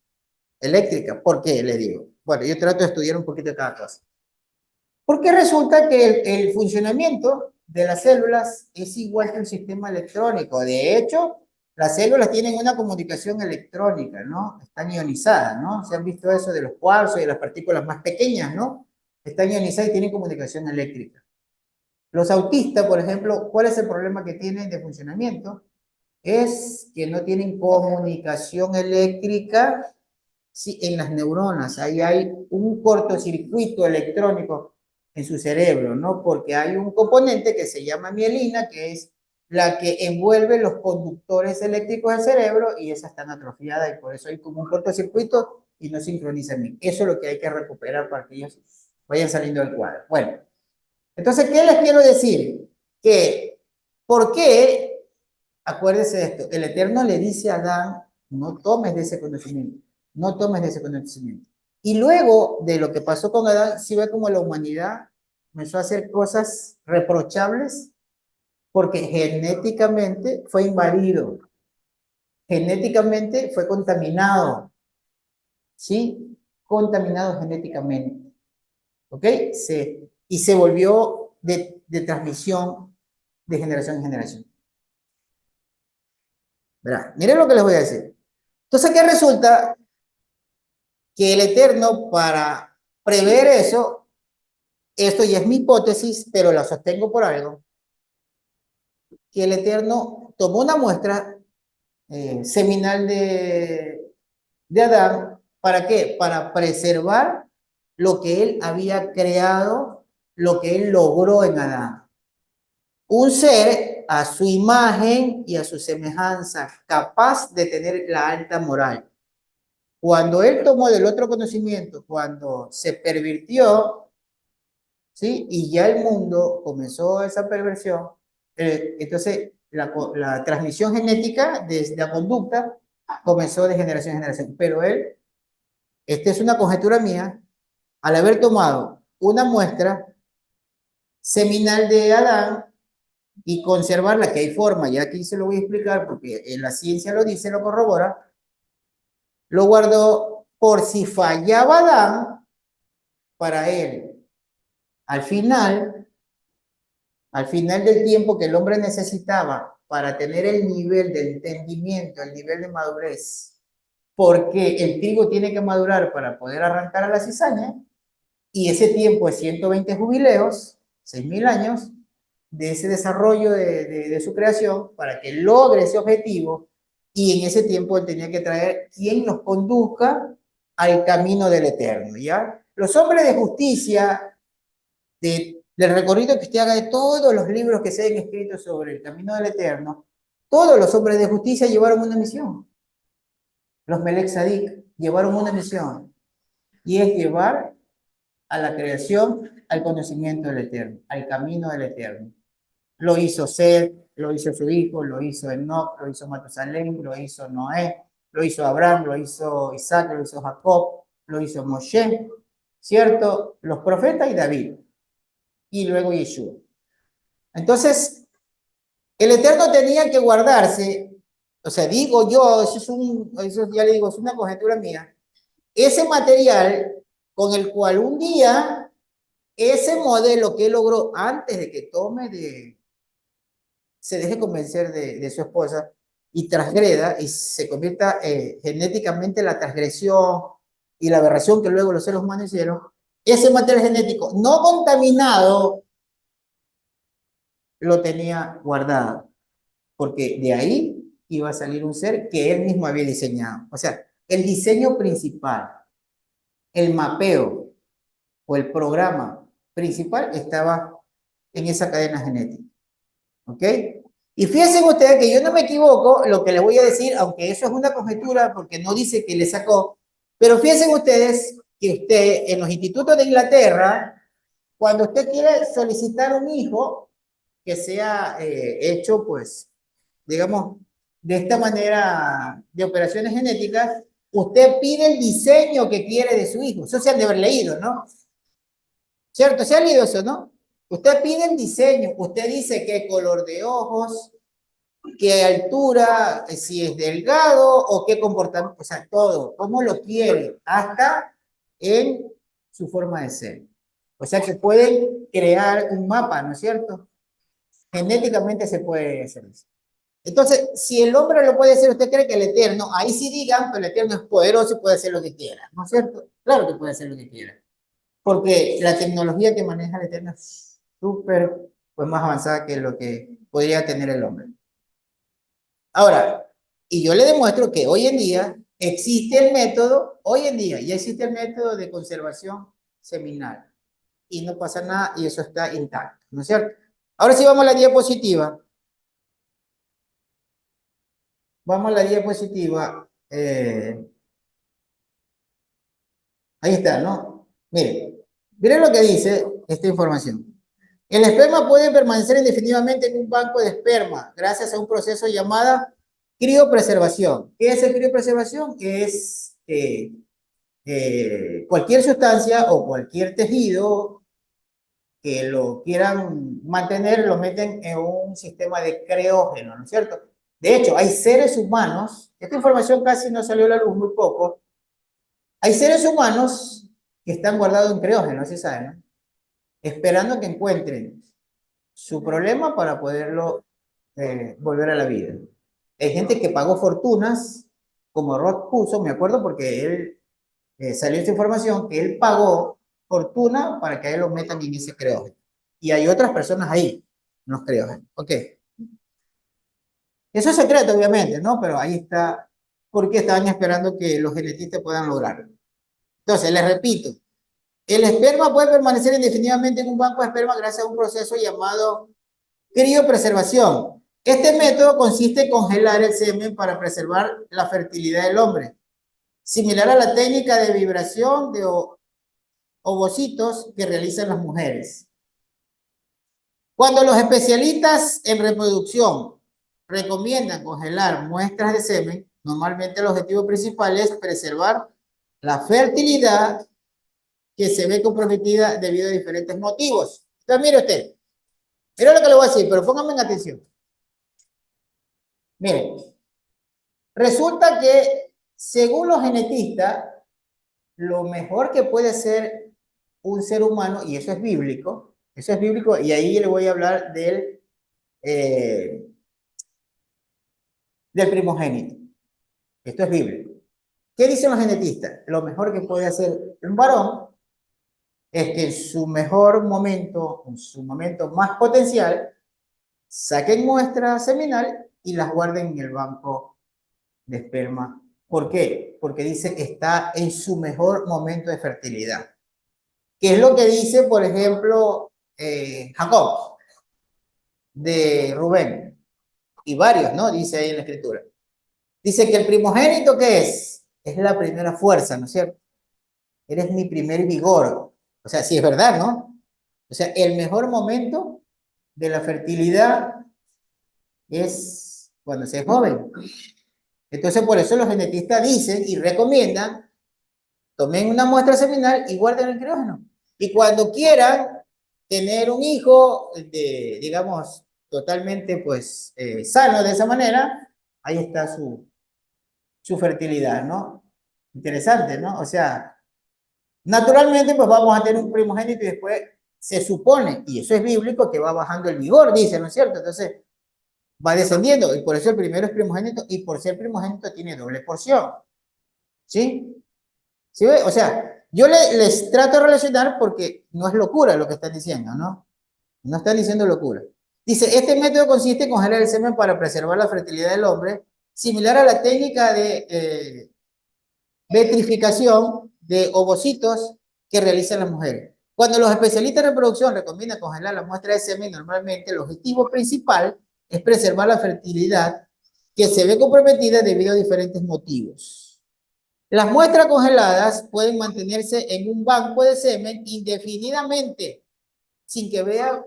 eléctrica. ¿Por qué? Le digo. Bueno, yo trato de estudiar un poquito de cada cosa. Porque resulta que el funcionamiento de las células es igual que el sistema electrónico. De hecho, las células tienen una comunicación electrónica, ¿no? Están ionizadas, ¿no? Se han visto eso de los cuarzos y de las partículas más pequeñas, ¿no? Están ionizadas y tienen comunicación eléctrica. Los autistas, por ejemplo, ¿cuál es el problema que tienen de funcionamiento? Es que no tienen comunicación eléctrica, sí, en las neuronas. Ahí hay un cortocircuito electrónico en su cerebro, ¿no? Porque hay un componente que se llama mielina, que es la que envuelve los conductores eléctricos del cerebro y esa está atrofiada y por eso hay como un cortocircuito y no sincronizan bien. Eso es lo que hay que recuperar para que ellos vayan saliendo del cuadro. Bueno, entonces, ¿qué les quiero decir? Que, ¿por qué? Acuérdese de esto, el Eterno le dice a Adán, no tomes de ese conocimiento, no tomes de ese conocimiento. Y luego de lo que pasó con Adán, sí ve como la humanidad comenzó a hacer cosas reprochables porque genéticamente fue invadido, genéticamente fue contaminado, ¿sí? Contaminado genéticamente, ¿ok? Y se volvió de transmisión de generación en generación. ¿Verdad? Miren lo que les voy a decir. Entonces, ¿qué resulta? Que el Eterno, para prever eso, esto ya es mi hipótesis, pero la sostengo por algo, que el Eterno tomó una muestra seminal de Adán, ¿para qué? Para preservar lo que él había creado, lo que él logró en Adán. Un ser a su imagen y a su semejanza, capaz de tener la alta moral. Cuando él tomó del otro conocimiento, cuando se pervirtió, ¿sí? Y ya el mundo comenzó esa perversión, entonces la transmisión genética de la conducta comenzó de generación en generación. Pero él, esta es una conjetura mía, al haber tomado una muestra seminal de Adán y conservarla, que hay forma, ya aquí se lo voy a explicar porque en la ciencia lo dice, lo corrobora, lo guardó por si fallaba Adán para él. Al final, al final del tiempo que el hombre necesitaba para tener el nivel de entendimiento, el nivel de madurez, porque el trigo tiene que madurar para poder arrancar a la cizaña, y ese tiempo es 120 jubileos, 6.000 años, de ese desarrollo de su creación, para que logre ese objetivo, y en ese tiempo él tenía que traer quien los conduzca al camino del eterno, ¿ya? Los hombres de justicia, del recorrido que usted haga de todos los libros que se han escrito sobre el camino del eterno, todos los hombres de justicia llevaron una misión. Los Melech Sadik llevaron una misión, y es llevar a la creación al conocimiento del eterno, al camino del eterno. Lo hizo Seth, lo hizo su hijo, lo hizo Enoch, lo hizo Matusalén, lo hizo Noé, lo hizo Abraham, lo hizo Isaac, lo hizo Jacob, lo hizo Moshe, ¿cierto? Los profetas y David, y luego Yeshua. Entonces, el Eterno tenía que guardarse, o sea, digo yo, eso ya le digo, es una conjetura mía, ese material con el cual un día ese modelo que él logró antes de que se deje convencer de su esposa y transgreda y se convierta genéticamente en la transgresión y la aberración que luego los seres humanos hicieron, ese material genético no contaminado lo tenía guardado, porque de ahí iba a salir un ser que él mismo había diseñado. O sea, el diseño principal, el mapeo o el programa principal estaba en esa cadena genética. ¿Ok? Y fíjense ustedes que yo no me equivoco lo que les voy a decir, aunque eso es una conjetura porque no dice que le sacó, pero fíjense ustedes que usted en los institutos de Inglaterra, cuando usted quiere solicitar un hijo que sea hecho, pues, digamos, de esta manera de operaciones genéticas, usted pide el diseño que quiere de su hijo. Eso se han de haber leído, ¿no? ¿Cierto? ¿Se ha leído eso, no? Usted pide el diseño, usted dice qué color de ojos, qué altura, si es delgado o qué comportamiento, o sea, todo, cómo lo quiere, hasta en su forma de ser. O sea que pueden crear un mapa, ¿no es cierto? Genéticamente se puede hacer eso. Entonces, si el hombre lo puede hacer, ¿usted cree que el Eterno? Ahí sí digan, pero el Eterno es poderoso y puede hacer lo que quiera, ¿no es cierto? Claro que puede hacer lo que quiera. Porque la tecnología que maneja el Eterno es súper, pues más avanzada que lo que podría tener el hombre. Ahora, y yo le demuestro que hoy en día existe el método, hoy en día ya existe el método de conservación seminal. Y no pasa nada y eso está intacto, ¿no es cierto? Ahora sí vamos a la diapositiva. Vamos a la diapositiva. Ahí está, ¿no? Miren lo que dice esta información. El esperma puede permanecer indefinidamente en un banco de esperma gracias a un proceso llamado criopreservación. ¿Qué es el criopreservación? Es cualquier sustancia o cualquier tejido que lo quieran mantener, lo meten en un sistema de criógeno, ¿no es cierto? De hecho, hay seres humanos, esta información casi no salió a la luz, muy poco, hay seres humanos que están guardados en criógeno, ¿sí saben? ¿No? Esperando que encuentren su problema para poderlo volver a la vida. Hay gente que pagó fortunas, como Roth puso, me acuerdo porque él salió esta información, que él pagó fortuna para que a él lo metan en ese criógeno. Y hay otras personas ahí, en los criógenos. Ok. Eso es secreto, obviamente, ¿no? Pero ahí está, porque estaban esperando que los genetistas puedan lograrlo. Entonces, les repito, el esperma puede permanecer indefinidamente en un banco de esperma gracias a un proceso llamado criopreservación. Este método consiste en congelar el semen para preservar la fertilidad del hombre, similar a la técnica de vibración de ovocitos que realizan las mujeres. Cuando los especialistas en reproducción recomiendan congelar muestras de semen, normalmente el objetivo principal es preservar la fertilidad que se ve comprometida debido a diferentes motivos. Entonces, mire usted, mire lo que le voy a decir, pero pónganme en atención. Miren, resulta que según los genetistas, lo mejor que puede ser un ser humano, y eso es bíblico, y ahí le voy a hablar del primogénito. Esto es bíblico. ¿Qué dicen los genetistas? Lo mejor que puede hacer un varón es que en su mejor momento, en su momento más potencial, saquen muestra seminal y las guarden en el banco de esperma. ¿Por qué? Porque dice que está en su mejor momento de fertilidad. ¿Qué es lo que dice, por ejemplo, Jacob de Rubén? Y varios, ¿no? Dice ahí en la escritura. Dice que el primogénito, ¿qué es? Es la primera fuerza, ¿no es cierto? Eres mi primer vigor. O sea, sí es verdad, ¿no? O sea, el mejor momento de la fertilidad es cuando se es joven. Entonces, por eso los genetistas dicen y recomiendan, tomen una muestra seminal y guarden el criógeno. Y cuando quieran tener un hijo, digamos, totalmente, pues, sano de esa manera, ahí está su fertilidad, ¿no? Interesante, ¿no? O sea, naturalmente, pues vamos a tener un primogénito y después se supone, y eso es bíblico, que va bajando el vigor, dice, ¿no es cierto? Entonces, va descendiendo, y por eso el primero es primogénito, y por ser primogénito tiene doble porción, ¿sí? ¿Sí ve? O sea, yo les trato de relacionar porque no es locura lo que están diciendo, ¿no? No están diciendo locura. Dice, este método consiste en congelar el semen para preservar la fertilidad del hombre, similar a la técnica de vitrificación de ovocitos que realizan las mujeres. Cuando los especialistas en reproducción recomiendan congelar la muestra de semen, normalmente el objetivo principal es preservar la fertilidad que se ve comprometida debido a diferentes motivos. Las muestras congeladas pueden mantenerse en un banco de semen indefinidamente sin que vea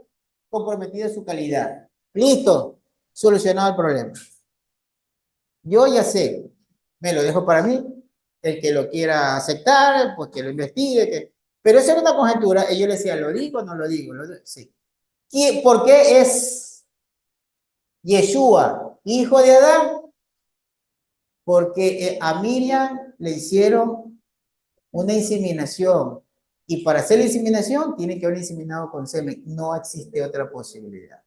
comprometida su calidad. Listo, solucionado el problema. Yo ya sé, me lo dejo para mí, el que lo quiera aceptar, pues que lo investigue, pero esa era una conjetura, y yo le decía, ¿lo digo o no lo digo? Sí. ¿Por qué es Yeshua, hijo de Adán? Porque a Miriam le hicieron una inseminación, y para hacer la inseminación tiene que haber inseminado con semen, no existe otra posibilidad.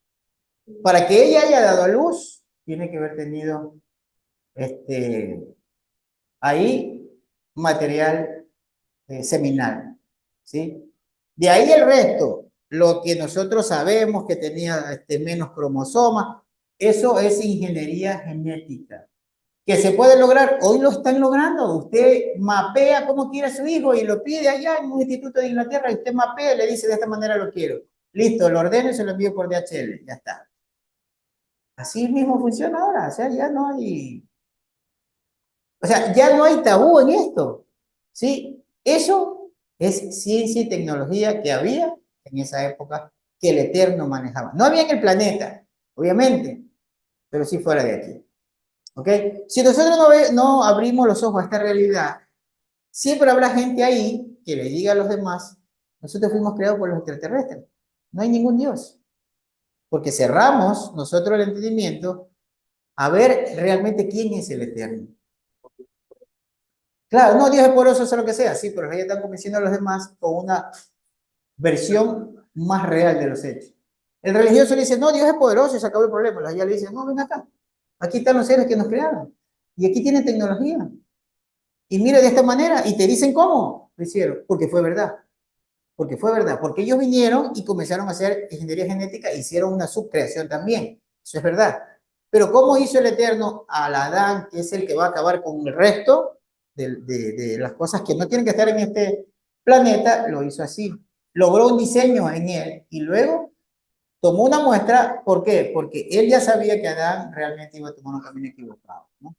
Para que ella haya dado a luz, tiene que haber tenido ahí material seminal, ¿sí? De ahí el resto, lo que nosotros sabemos que tenía menos cromosomas, eso es ingeniería genética. Que se puede lograr, hoy lo están logrando. Usted mapea cómo quiere a su hijo y lo pide allá en un instituto de Inglaterra y usted mapea y le dice de esta manera lo quiero. Listo, lo ordeno y se lo envío por DHL, ya está. Así mismo funciona ahora, o sea, ya no hay... O sea, ya no hay tabú en esto, ¿sí? Eso es ciencia y tecnología que había en esa época que el Eterno manejaba. No había en el planeta, obviamente, pero sí fuera de aquí. ¿Ok? Si nosotros no abrimos los ojos a esta realidad, siempre habrá gente ahí que le diga a los demás, nosotros fuimos creados por los extraterrestres. No hay ningún Dios. Porque cerramos nosotros el entendimiento a ver realmente quién es el Eterno. Claro, no, Dios es poderoso, sea lo que sea, sí, pero ellos están convenciendo a los demás con una versión más real de los hechos. El religioso le dice, no, Dios es poderoso y se acabó el problema. Los allá le dicen, no, ven acá. Aquí están los seres que nos crearon. Y aquí tienen tecnología. Y mira de esta manera, y te dicen cómo lo hicieron, porque fue verdad. Porque fue verdad, porque ellos vinieron y comenzaron a hacer ingeniería genética, hicieron una subcreación también. Eso es verdad. Pero ¿cómo hizo el Eterno al Adán, que es el que va a acabar con el resto de las cosas que no tienen que estar en este planeta? Lo hizo así. Logró un diseño en él y luego tomó una muestra. ¿Por qué? Porque él ya sabía que Adán realmente iba a tomar un camino equivocado, ¿no?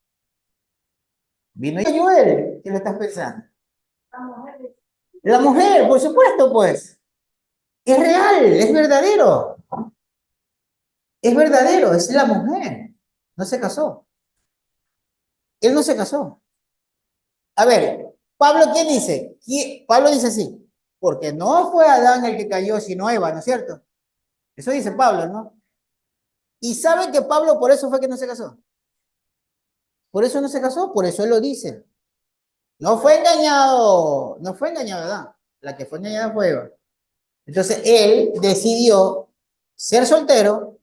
Vino yo él, ¿qué le estás pensando? La mujer, por supuesto, pues. Es real, es verdadero. Es verdadero, es la mujer. No se casó. Él no se casó. A ver, Pablo, ¿quién dice? Pablo dice así, porque no fue Adán el que cayó, sino Eva, ¿no es cierto? Eso dice Pablo, ¿no? Y saben que Pablo por eso fue que no se casó. Por eso no se casó, por eso él lo dice. No fue engañado, no fue engañado Adán. La que fue engañada fue Eva. Entonces él decidió ser soltero.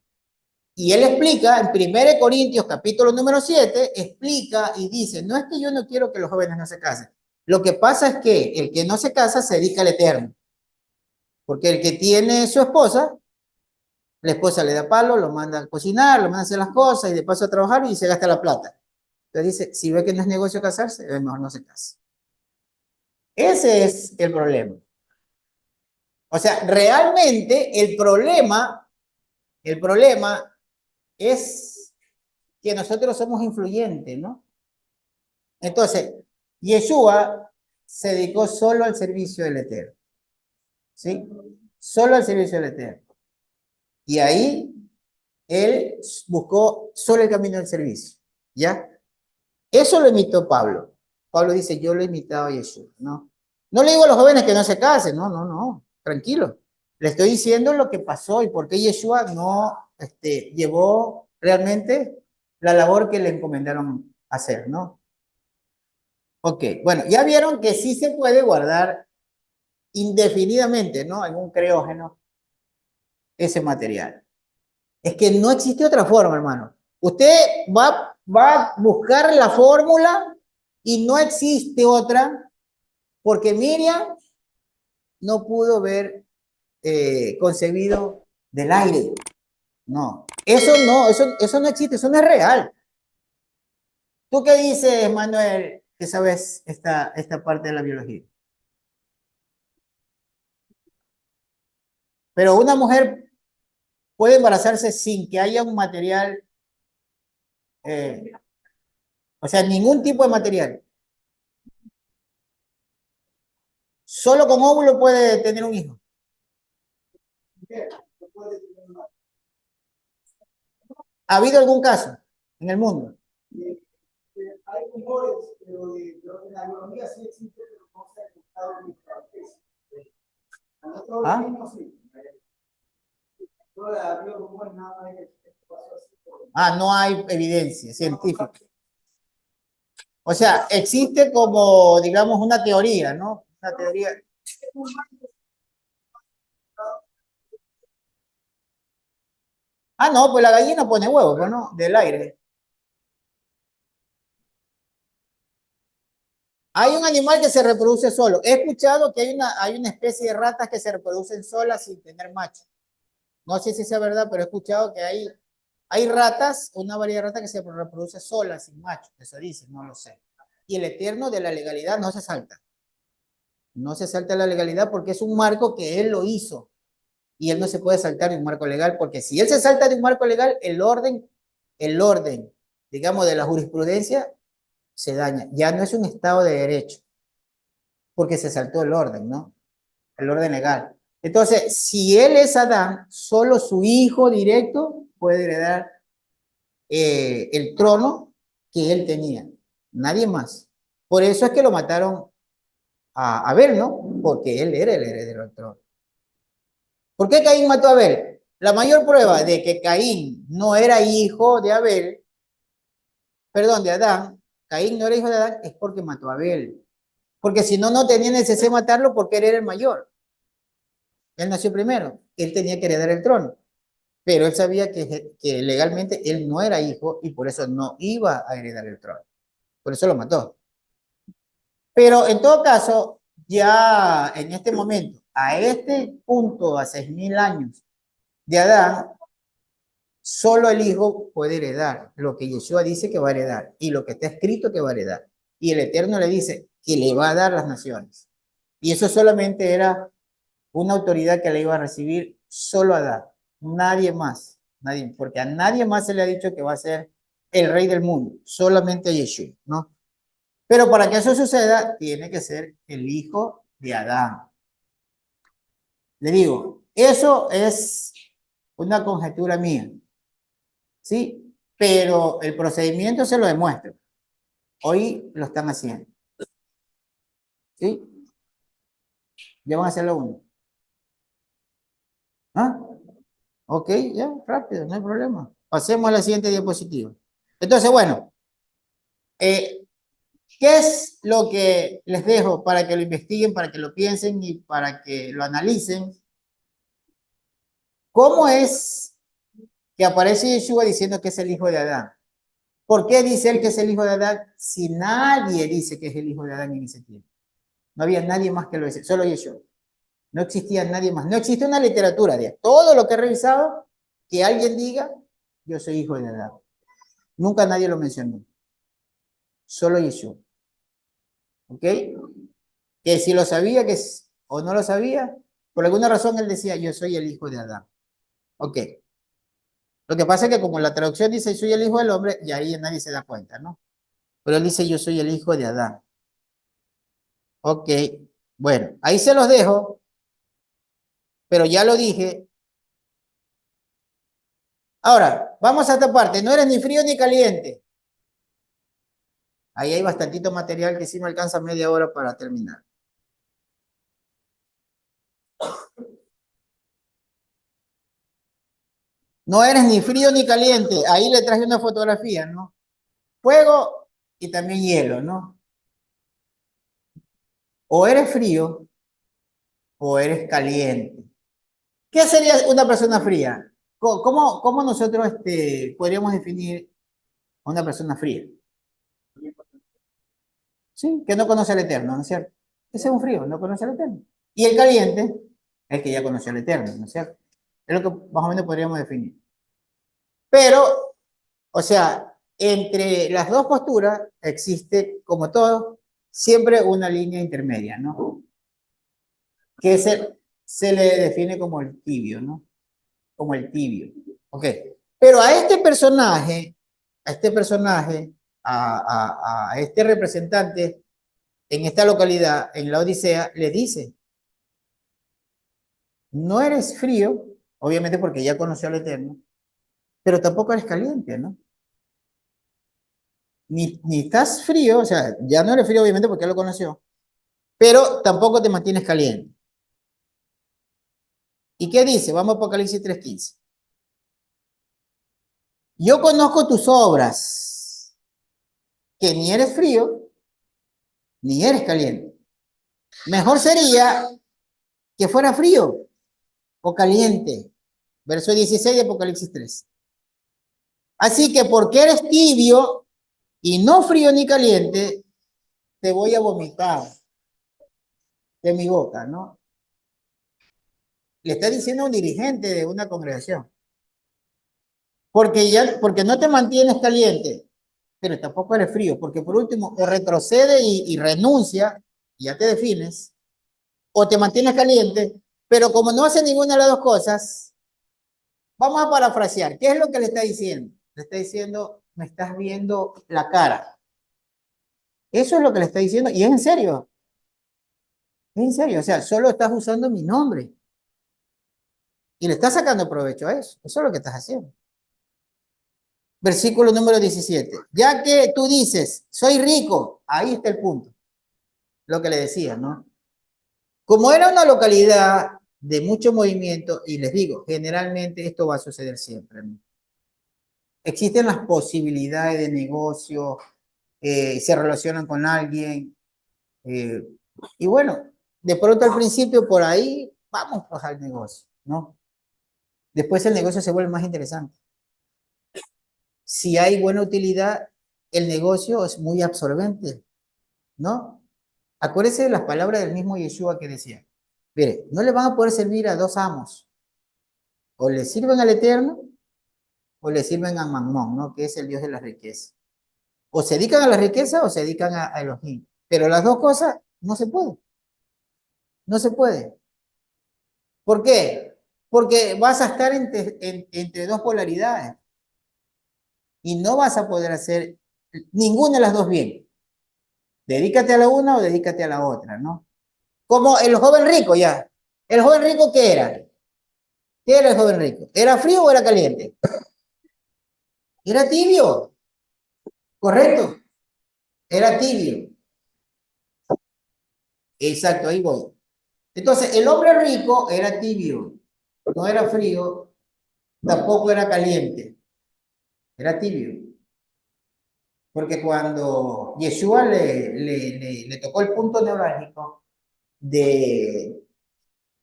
Y él explica en 1 Corintios capítulo número 7, explica y dice, no es que yo no quiero que los jóvenes no se casen. Lo que pasa es que el que no se casa se dedica al Eterno. Porque el que tiene su esposa, la esposa le da palo, lo manda a cocinar, lo manda a hacer las cosas y de paso a trabajar y se gasta la plata. Entonces dice, si ve que no es negocio casarse, mejor no se case. Ese es el problema. O sea, realmente el problema es que nosotros somos influyentes, ¿no? Entonces, Yeshua se dedicó solo al servicio del Eterno, ¿sí? Solo al servicio del Eterno. Y ahí él buscó solo el camino del servicio, ¿ya? Eso lo imitó Pablo. Pablo dice, yo lo he imitado a Yeshua, ¿no? No le digo a los jóvenes que no se casen, no, tranquilo. Le estoy diciendo lo que pasó y por qué Yeshua no llevó realmente la labor que le encomendaron hacer, ¿no? Ok, bueno, ya vieron que sí se puede guardar indefinidamente, ¿no? En un criógeno ese material. Es que no existe otra forma, hermano. Usted va a buscar la fórmula y no existe otra porque Miriam no pudo ver concebido del aire. No, eso no existe, eso no es real. ¿Tú qué dices, Manuel? ¿Qué sabes esta parte de la biología? Pero una mujer puede embarazarse sin que haya un material, eh, o sea, ningún tipo de material. Solo con óvulo puede tener un hijo. ¿Ha habido algún caso en el mundo? Hay rumores, pero en la biología sí existe, pero no se ha encontrado en ¿Ah? Ah, no hay evidencia científica. O sea, existe como, digamos, una teoría, ¿no? Una teoría. Ah, no, pues la gallina pone huevos, pues no, del aire. Hay un animal que se reproduce solo. He escuchado que hay una especie de ratas que se reproducen solas sin tener macho. No sé si sea verdad, pero he escuchado que hay ratas, una variedad de ratas que se reproduce solas, sin macho. Eso dice, no lo sé. Y el eterno de la legalidad no se salta. No se salta la legalidad porque es un marco que él lo hizo. Y él no se puede saltar de un marco legal, porque si él se salta de un marco legal, el orden, digamos, de la jurisprudencia se daña. Ya no es un estado de derecho, porque se saltó el orden, ¿no? El orden legal. Entonces, si él es Adán, solo su hijo directo puede heredar el trono que él tenía. Nadie más. Por eso es que lo mataron a Abel, ¿no? Porque él era el heredero del trono. ¿Por qué Caín mató a Abel? La mayor prueba de que Caín no era hijo de Abel, perdón, de Adán, Caín no era hijo de Adán, es porque mató a Abel. Porque si no, no tenía necesidad de matarlo porque él era el mayor. Él nació primero, él tenía que heredar el trono. Pero él sabía que legalmente él no era hijo y por eso no iba a heredar el trono. Por eso lo mató. Pero en todo caso, ya en este momento, a este punto, a 6.000 años de Adán, solo el hijo puede heredar lo que Yeshua dice que va a heredar y lo que está escrito que va a heredar. Y el Eterno le dice que le va a dar las naciones. Y eso solamente era una autoridad que le iba a recibir solo a Adán, nadie más, nadie, porque a nadie más se le ha dicho que va a ser el rey del mundo, solamente a Yeshua, ¿no? Pero para que eso suceda, tiene que ser el hijo de Adán. Le digo, eso es una conjetura mía, ¿sí? Pero el procedimiento se lo demuestra. Hoy lo están haciendo, ¿sí? Ya van a hacerlo uno. ¿Ah? Ok, ya, rápido, no hay problema. Pasemos a la siguiente diapositiva. Entonces, bueno, eh, ¿qué es lo que les dejo para que lo investiguen, para que lo piensen y para que lo analicen? ¿Cómo es que aparece Yeshua diciendo que es el hijo de Adán? ¿Por qué dice él que es el hijo de Adán si nadie dice que es el hijo de Adán en ese tiempo? No había nadie más que lo decía, solo Yeshua. No existía nadie más. No existe una literatura de todo lo que he revisado que alguien diga, yo soy hijo de Adán. Nunca nadie lo mencionó. Solo Yeshua. ¿Ok? Que si lo sabía o no lo sabía, por alguna razón él decía, yo soy el hijo de Adán. Ok. Lo que pasa es que como la traducción dice, soy el hijo del hombre, y ahí nadie se da cuenta, ¿no? Pero él dice, yo soy el hijo de Adán. Ok. Bueno, ahí se los dejo, pero ya lo dije. Ahora, vamos a esta parte. No eres ni frío ni caliente. Ahí hay bastantito material que sí me alcanza media hora para terminar. No eres ni frío ni caliente. Ahí le traje una fotografía, ¿no? Fuego y también hielo, ¿no? O eres frío o eres caliente. ¿Qué sería una persona fría? ¿Cómo nosotros podríamos definir a una persona fría? Sí, que no conoce al Eterno, ¿no es cierto? Ese es un frío, no conoce al Eterno. Y el caliente, el que ya conoció al Eterno, ¿no es cierto? Es lo que más o menos podríamos definir. Pero, o sea, entre las dos posturas existe, como todo, siempre una línea intermedia, ¿no? Que se le define como el tibio, ¿no? Como el tibio. Ok. Pero a este representante en esta localidad, en la Odisea, le dice, no eres frío, obviamente porque ya conoció al Eterno, pero tampoco eres caliente, ¿no? Ni estás frío, o sea, ya no eres frío obviamente porque ya lo conoció, pero tampoco te mantienes caliente. ¿Y qué dice? Vamos a Apocalipsis 3:15. Yo conozco tus obras, que ni eres frío, ni eres caliente. Mejor sería que fuera frío o caliente. Verso 16 de Apocalipsis 3. Así que porque eres tibio y no frío ni caliente, te voy a vomitar de mi boca, ¿no? Le está diciendo a un dirigente de una congregación. Porque no te mantienes caliente, pero tampoco eres frío, porque por último, o retrocede y renuncia, y ya te defines, o te mantienes caliente, pero como no hace ninguna de las dos cosas, vamos a parafrasear. ¿Qué es lo que le está diciendo? Le está diciendo, me estás viendo la cara. Eso es lo que le está diciendo, y es en serio, o sea, solo estás usando mi nombre, y le estás sacando provecho a eso, eso es lo que estás haciendo. Versículo número 17. Ya que tú dices, soy rico, ahí está el punto, lo que le decía, ¿no? Como era una localidad de mucho movimiento, y les digo, generalmente esto va a suceder siempre, ¿no? Existen las posibilidades de negocio, se relacionan con alguien, eh, y bueno, de pronto al principio por ahí vamos pues, al negocio, ¿no? Después el negocio se vuelve más interesante. Si hay buena utilidad, el negocio es muy absorbente, ¿no? Acuérdese de las palabras del mismo Yeshua que decía, mire, no le van a poder servir a dos amos, o le sirven al Eterno, o le sirven a Mamón, ¿no? Que es el Dios de la riqueza. O se dedican a la riqueza o se dedican a Elohim. Pero las dos cosas no se puede, no se puede. ¿Por qué? Porque vas a estar entre dos polaridades y no vas a poder hacer ninguna de las dos bien. Dedícate a la una o dedícate a la otra, ¿no? Como el joven rico ya. ¿El joven rico qué era? ¿Qué era el joven rico? ¿Era frío o era caliente? Era tibio, correcto. Era tibio. Exacto, ahí voy. Entonces, el hombre rico era tibio, no era frío, tampoco era caliente, era tibio. Porque cuando Yeshua le tocó el punto neurálgico de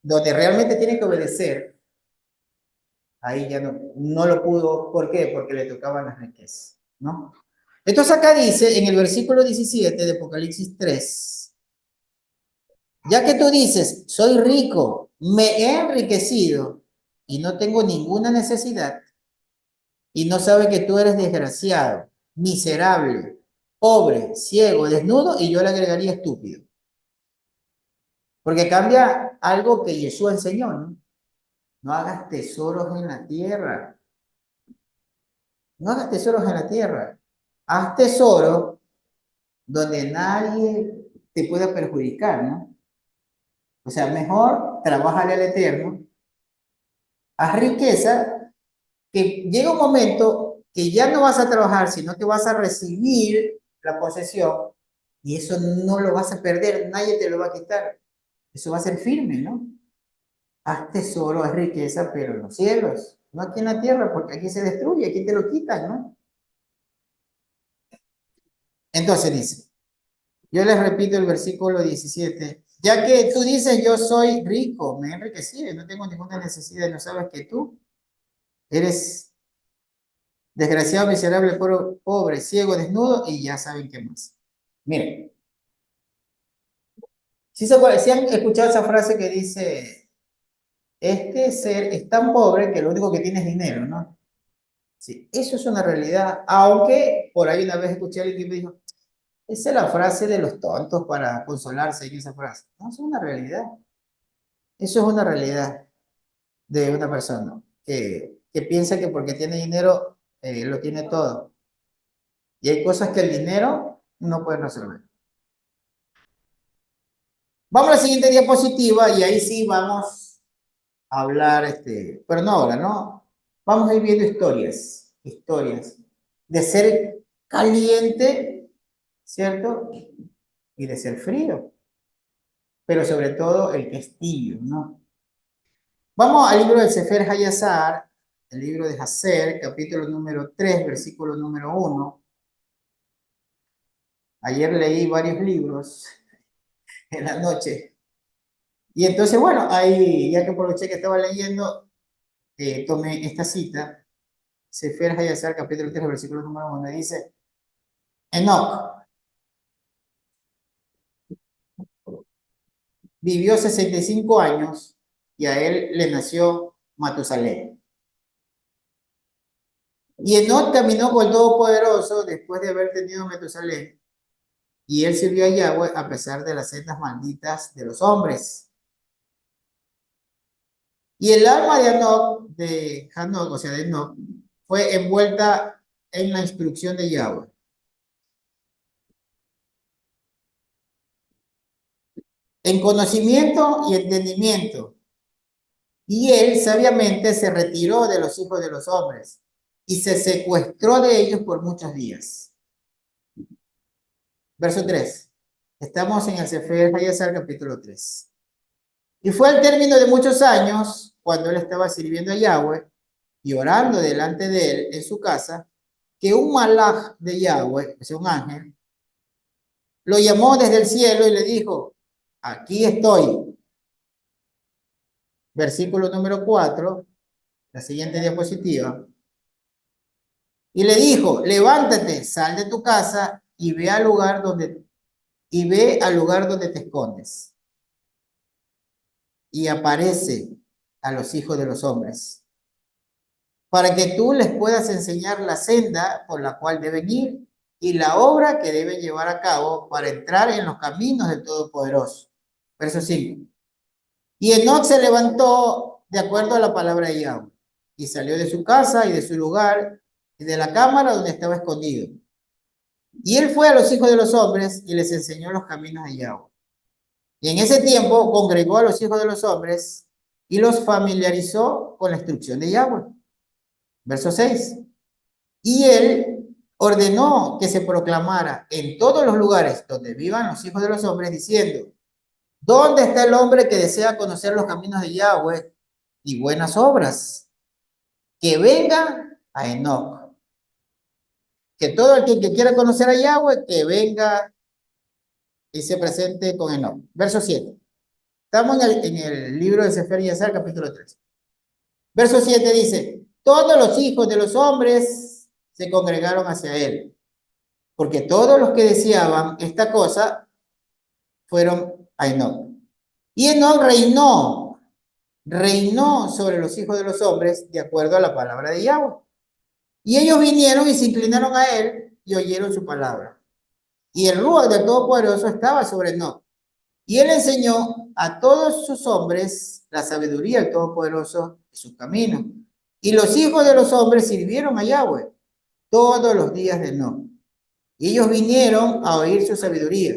donde realmente tiene que obedecer, ahí ya no lo pudo. ¿Por qué? Porque le tocaban las riquezas, ¿no? Entonces acá dice en el versículo 17 de Apocalipsis 3, ya que tú dices, soy rico, me he enriquecido y no tengo ninguna necesidad, y no sabe que tú eres desgraciado, miserable, pobre, ciego, desnudo, y yo le agregaría estúpido. Porque cambia algo que Jesús enseñó, ¿no? No hagas tesoros en la tierra. No hagas tesoros en la tierra. Haz tesoros donde nadie te pueda perjudicar, ¿no? O sea, mejor trabájale al Eterno, haz riqueza, que llega un momento que ya no vas a trabajar, sino que vas a recibir la posesión y eso no lo vas a perder, nadie te lo va a quitar. Eso va a ser firme, ¿no? Haz tesoro, haz riqueza, pero en los cielos, no aquí en la tierra, porque aquí se destruye, aquí te lo quitan, ¿no? Entonces dice, yo les repito el versículo 17, ya que tú dices, yo soy rico, me he enriquecido, no tengo ninguna necesidad, no sabes que tú eres desgraciado, miserable, pobre, ciego, desnudo, y ya saben qué más. Miren, si han escuchado esa frase que dice, este ser es tan pobre que lo único que tiene es dinero, ¿no? Sí, eso es una realidad, aunque por ahí una vez escuché a alguien que me dijo, esa es la frase de los tontos para consolarse en esa frase. No, eso es una realidad. Eso es una realidad de una persona que piensa que porque tiene dinero lo tiene todo. Y hay cosas que el dinero no puede resolver. Vamos a la siguiente diapositiva y ahí sí vamos a hablar, pero no ahora, ¿no? Vamos a ir viendo historias de ser caliente, ¿cierto? Y de ser frío, pero sobre todo el que es tibio, ¿no? Vamos al libro del Sefer Hayazar, el libro de Hazer, capítulo número 3, versículo número 1. Ayer leí varios libros en la noche. Y entonces, bueno, ahí, ya que aproveché que estaba leyendo, tomé esta cita, Sefer Hayazar, capítulo 3, versículo número 1, dice, Enoch vivió 65 años y a él le nació Matusalén. Y Enoch caminó con el Todopoderoso después de haber tenido Matusalén, y él sirvió a Yahweh a pesar de las sendas malditas de los hombres. Y el alma de Hanok, o sea, de Enoch, fue envuelta en la instrucción de Yahweh, en conocimiento y entendimiento. Y él sabiamente se retiró de los hijos de los hombres y se secuestró de ellos por muchos días. Verso 3. Estamos en el Sefer Hayazar, capítulo 3. Y fue al término de muchos años, cuando él estaba sirviendo a Yahweh y orando delante de él en su casa, que un malaj de Yahweh, o sea, un ángel, lo llamó desde el cielo y le dijo, aquí estoy. Versículo número 4, la siguiente diapositiva. Y le dijo, levántate, sal de tu casa y ve al lugar donde te escondes. Y aparece a los hijos de los hombres, para que tú les puedas enseñar la senda por la cual deben ir y la obra que deben llevar a cabo para entrar en los caminos del Todopoderoso. Verso 5. Y Enoch se levantó de acuerdo a la palabra de Yahweh y salió de su casa y de su lugar y de la cámara donde estaba escondido. Y él fue a los hijos de los hombres y les enseñó los caminos de Yahweh. Y en ese tiempo congregó a los hijos de los hombres y los familiarizó con la instrucción de Yahweh. Verso 6. Y él ordenó que se proclamara en todos los lugares donde vivan los hijos de los hombres, diciendo, ¿dónde está el hombre que desea conocer los caminos de Yahweh y buenas obras? Que venga a Enoch. Que todo el que quiera conocer a Yahweh, que venga y se presente con Enoch. Verso 7. Estamos en el libro de Sefer Yasar, capítulo 3. Verso 7 dice, todos los hijos de los hombres se congregaron hacia él, porque todos los que deseaban esta cosa fueron a Enoch. Y Enoch reinó sobre los hijos de los hombres de acuerdo a la palabra de Yahweh. Y ellos vinieron y se inclinaron a él y oyeron su palabra. Y el Ruach del Todopoderoso estaba sobre Enoch. Y él enseñó a todos sus hombres la sabiduría del Todopoderoso y sus caminos. Y los hijos de los hombres sirvieron a Yahweh todos los días de Enoch. Y ellos vinieron a oír su sabiduría.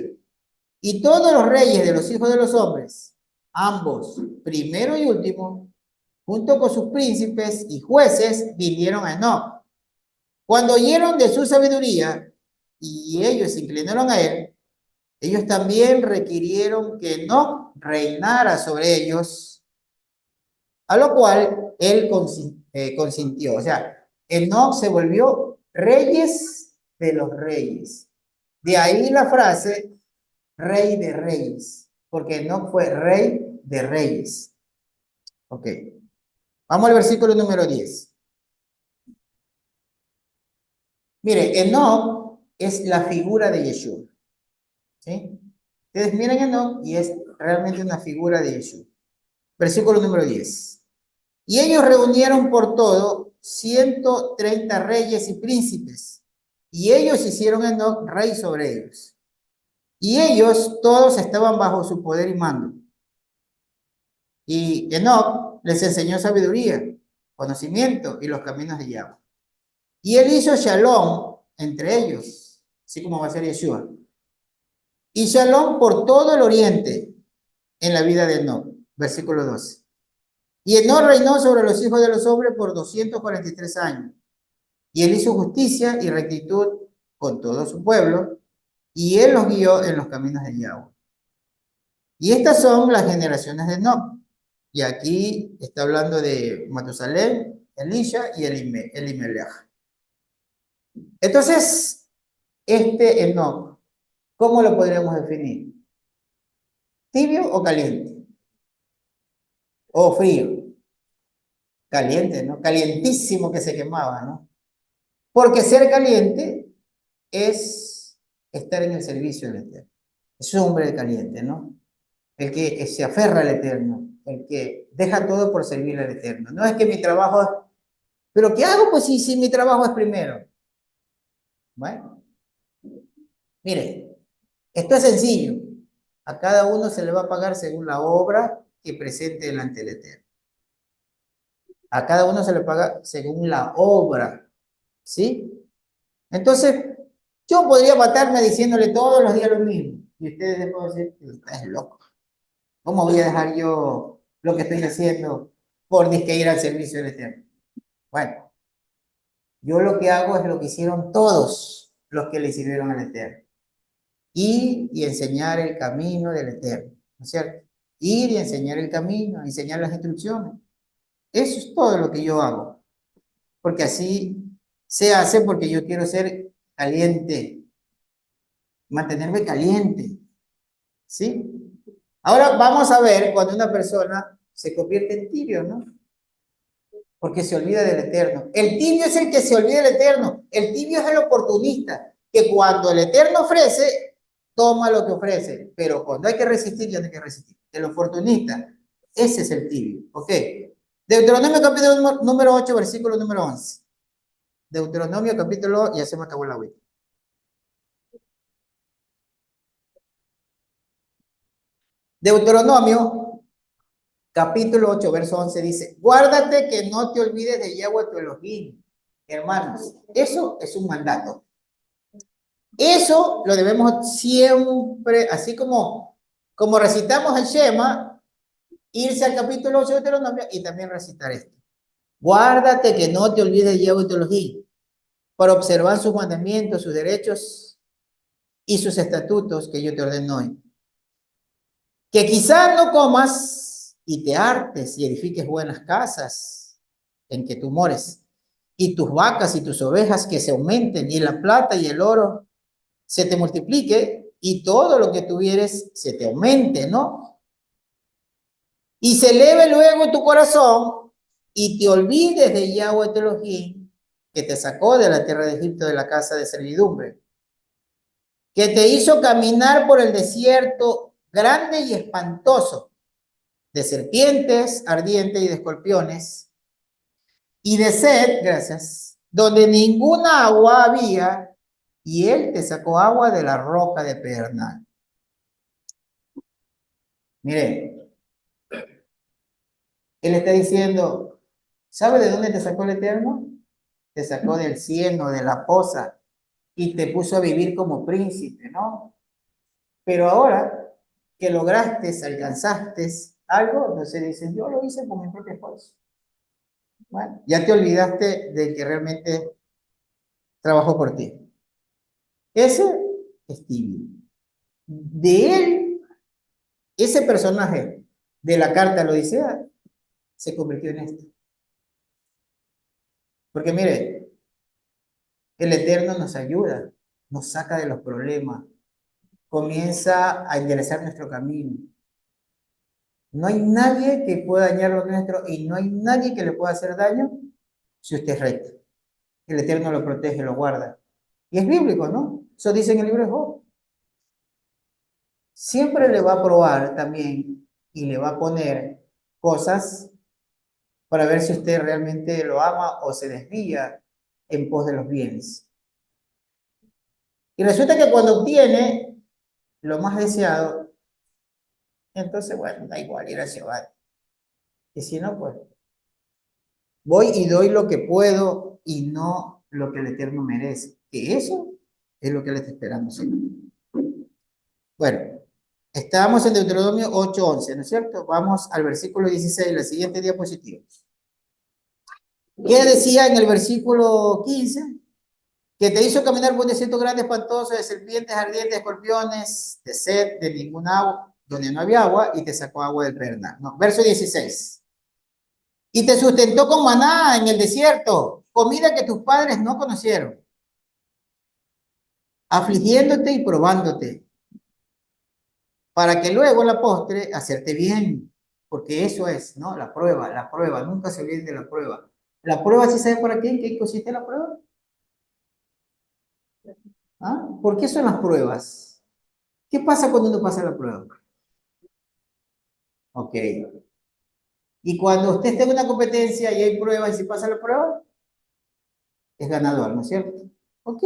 Y todos los reyes de los hijos de los hombres, ambos, primero y último, junto con sus príncipes y jueces, vinieron a Enoch. Cuando oyeron de su sabiduría y ellos se inclinaron a él, ellos también requirieron que Enoch reinara sobre ellos, a lo cual él consintió. O sea, Enoch se volvió reyes de los reyes. De ahí la frase rey de reyes, porque Enoch fue rey de reyes. Ok, vamos al versículo número 10. Mire, Enoch es la figura de Yeshua. ¿Sí? Ustedes miren Enoch y es realmente una figura de Yeshua. Versículo número 10. Y ellos reunieron por todo 130 reyes y príncipes, y ellos hicieron Enoc rey sobre ellos. Y ellos todos estaban bajo su poder y mando. Y Enoc les enseñó sabiduría, conocimiento y los caminos de Yahweh. Y él hizo shalom entre ellos, así como va a ser Yeshua. Y shalom por todo el oriente en la vida de Enoc. Versículo 12. Y Enoc reinó sobre los hijos de los hombres por 243 años. Y él hizo justicia y rectitud con todo su pueblo, y él los guió en los caminos de Yahweh. Y estas son las generaciones de Enoc. Y aquí está hablando de Matusalén, Elisha y Elimelech. Entonces, este Enoc, ¿cómo lo podríamos definir? ¿Tibio o caliente? ¿O frío? Caliente, ¿no? Calientísimo que se quemaba, ¿no? Porque ser caliente es estar en el servicio del Eterno. Es un hombre caliente, ¿no? El que se aferra al Eterno, el que deja todo por servir al Eterno. No es que mi trabajo es, pero ¿qué hago? Pues si mi trabajo es primero. Bueno, mire, esto es sencillo. A cada uno se le va a pagar según la obra que presente delante del Eterno. A cada uno se le paga según la obra, ¿sí? Entonces, yo podría matarme diciéndole todos los días lo mismo. Y ustedes después decir, estás loco. ¿Cómo voy a dejar yo lo que estoy haciendo por disque ir al servicio del Eterno? Bueno, yo lo que hago es lo que hicieron todos los que le sirvieron al Eterno. Ir y enseñar el camino del Eterno, ¿no es cierto? Ir y enseñar el camino, enseñar las instrucciones. Eso es todo lo que yo hago. Porque así se hace porque yo quiero ser caliente, mantenerme caliente, ¿sí? Ahora vamos a ver cuando una persona se convierte en tibio, ¿no? Porque se olvida del Eterno. El tibio es el que se olvida del Eterno. El tibio es el oportunista, que cuando el Eterno ofrece, toma lo que ofrece, pero cuando hay que resistir, ya no hay que resistir. El oportunista, ese es el tibio, ¿ok? Deuteronomio capítulo número 8, versículo número 11. Deuteronomio capítulo, ya se me acabó la agüita. Deuteronomio capítulo 8, verso 11 dice, guárdate que no te olvides de Yahweh tu Elohim. Hermanos, eso es un mandato. Eso lo debemos siempre, así como recitamos el Shema, irse al capítulo 8 de Deuteronomio y también recitar esto. Guárdate que no te olvides de Yahweh tu Elohim, para observar sus mandamientos, sus derechos y sus estatutos que yo te ordeno hoy. Que quizás no comas y te hartes y edifiques buenas casas en que tú mores, y tus vacas y tus ovejas que se aumenten, y la plata y el oro se te multiplique, y todo lo que tuvieres se te aumente, ¿no? Y se eleve luego tu corazón, y te olvides de Yahweh tu Elohim, que te sacó de la tierra de Egipto, de la casa de servidumbre, que te hizo caminar por el desierto grande y espantoso, de serpientes ardientes y de escorpiones, y de sed, gracias, donde ninguna agua había, y él te sacó agua de la roca de pedernal. Mire, él está diciendo, ¿sabe de dónde te sacó el Eterno? Te sacó del cielo, de la poza, y te puso a vivir como príncipe, ¿no? Pero ahora que lograste, alcanzaste algo, entonces dicen, yo lo hice con mi propio esfuerzo. Bueno, ya te olvidaste de que realmente trabajó por ti. Ese es tibio. De él, ese personaje de la carta a la Odisea se convirtió en este. Porque mire, el Eterno nos ayuda, nos saca de los problemas, comienza a enderezar nuestro camino. No hay nadie que pueda dañar lo nuestro y no hay nadie que le pueda hacer daño si usted es recto. El Eterno lo protege, lo guarda. Y es bíblico, ¿no? Eso dice en el libro de Job. Siempre le va a probar también y le va a poner cosas para ver si usted realmente lo ama o se desvía en pos de los bienes. Y resulta que cuando obtiene lo más deseado, entonces, bueno, da igual, ir a Jehová. Y si no, pues, voy y doy lo que puedo y no lo que el Eterno merece. Que eso es lo que Él está esperando, ¿sí? Bueno, estábamos en Deuteronomio 8:11, ¿no es cierto? Vamos al versículo 16, la siguiente diapositiva. ¿Qué decía en el versículo 15? Que te hizo caminar por un desierto grande, espantoso, de serpientes, ardientes, de escorpiones, de sed, de ningún agua, donde no había agua, y te sacó agua del Perna. No, verso 16. Y te sustentó con maná en el desierto, comida que tus padres no conocieron, afligiéndote y probándote, para que luego en la postre hacerte bien, porque eso es, ¿no? La prueba, nunca se olviden de la prueba. La prueba, ¿sí sabe para qué? ¿En qué consiste la prueba? ¿Ah? ¿Por qué son las pruebas? ¿Qué pasa cuando uno pasa la prueba? Ok. Y cuando usted esté en una competencia y hay pruebas y si pasa la prueba, es ganador, ¿no es cierto? Ok.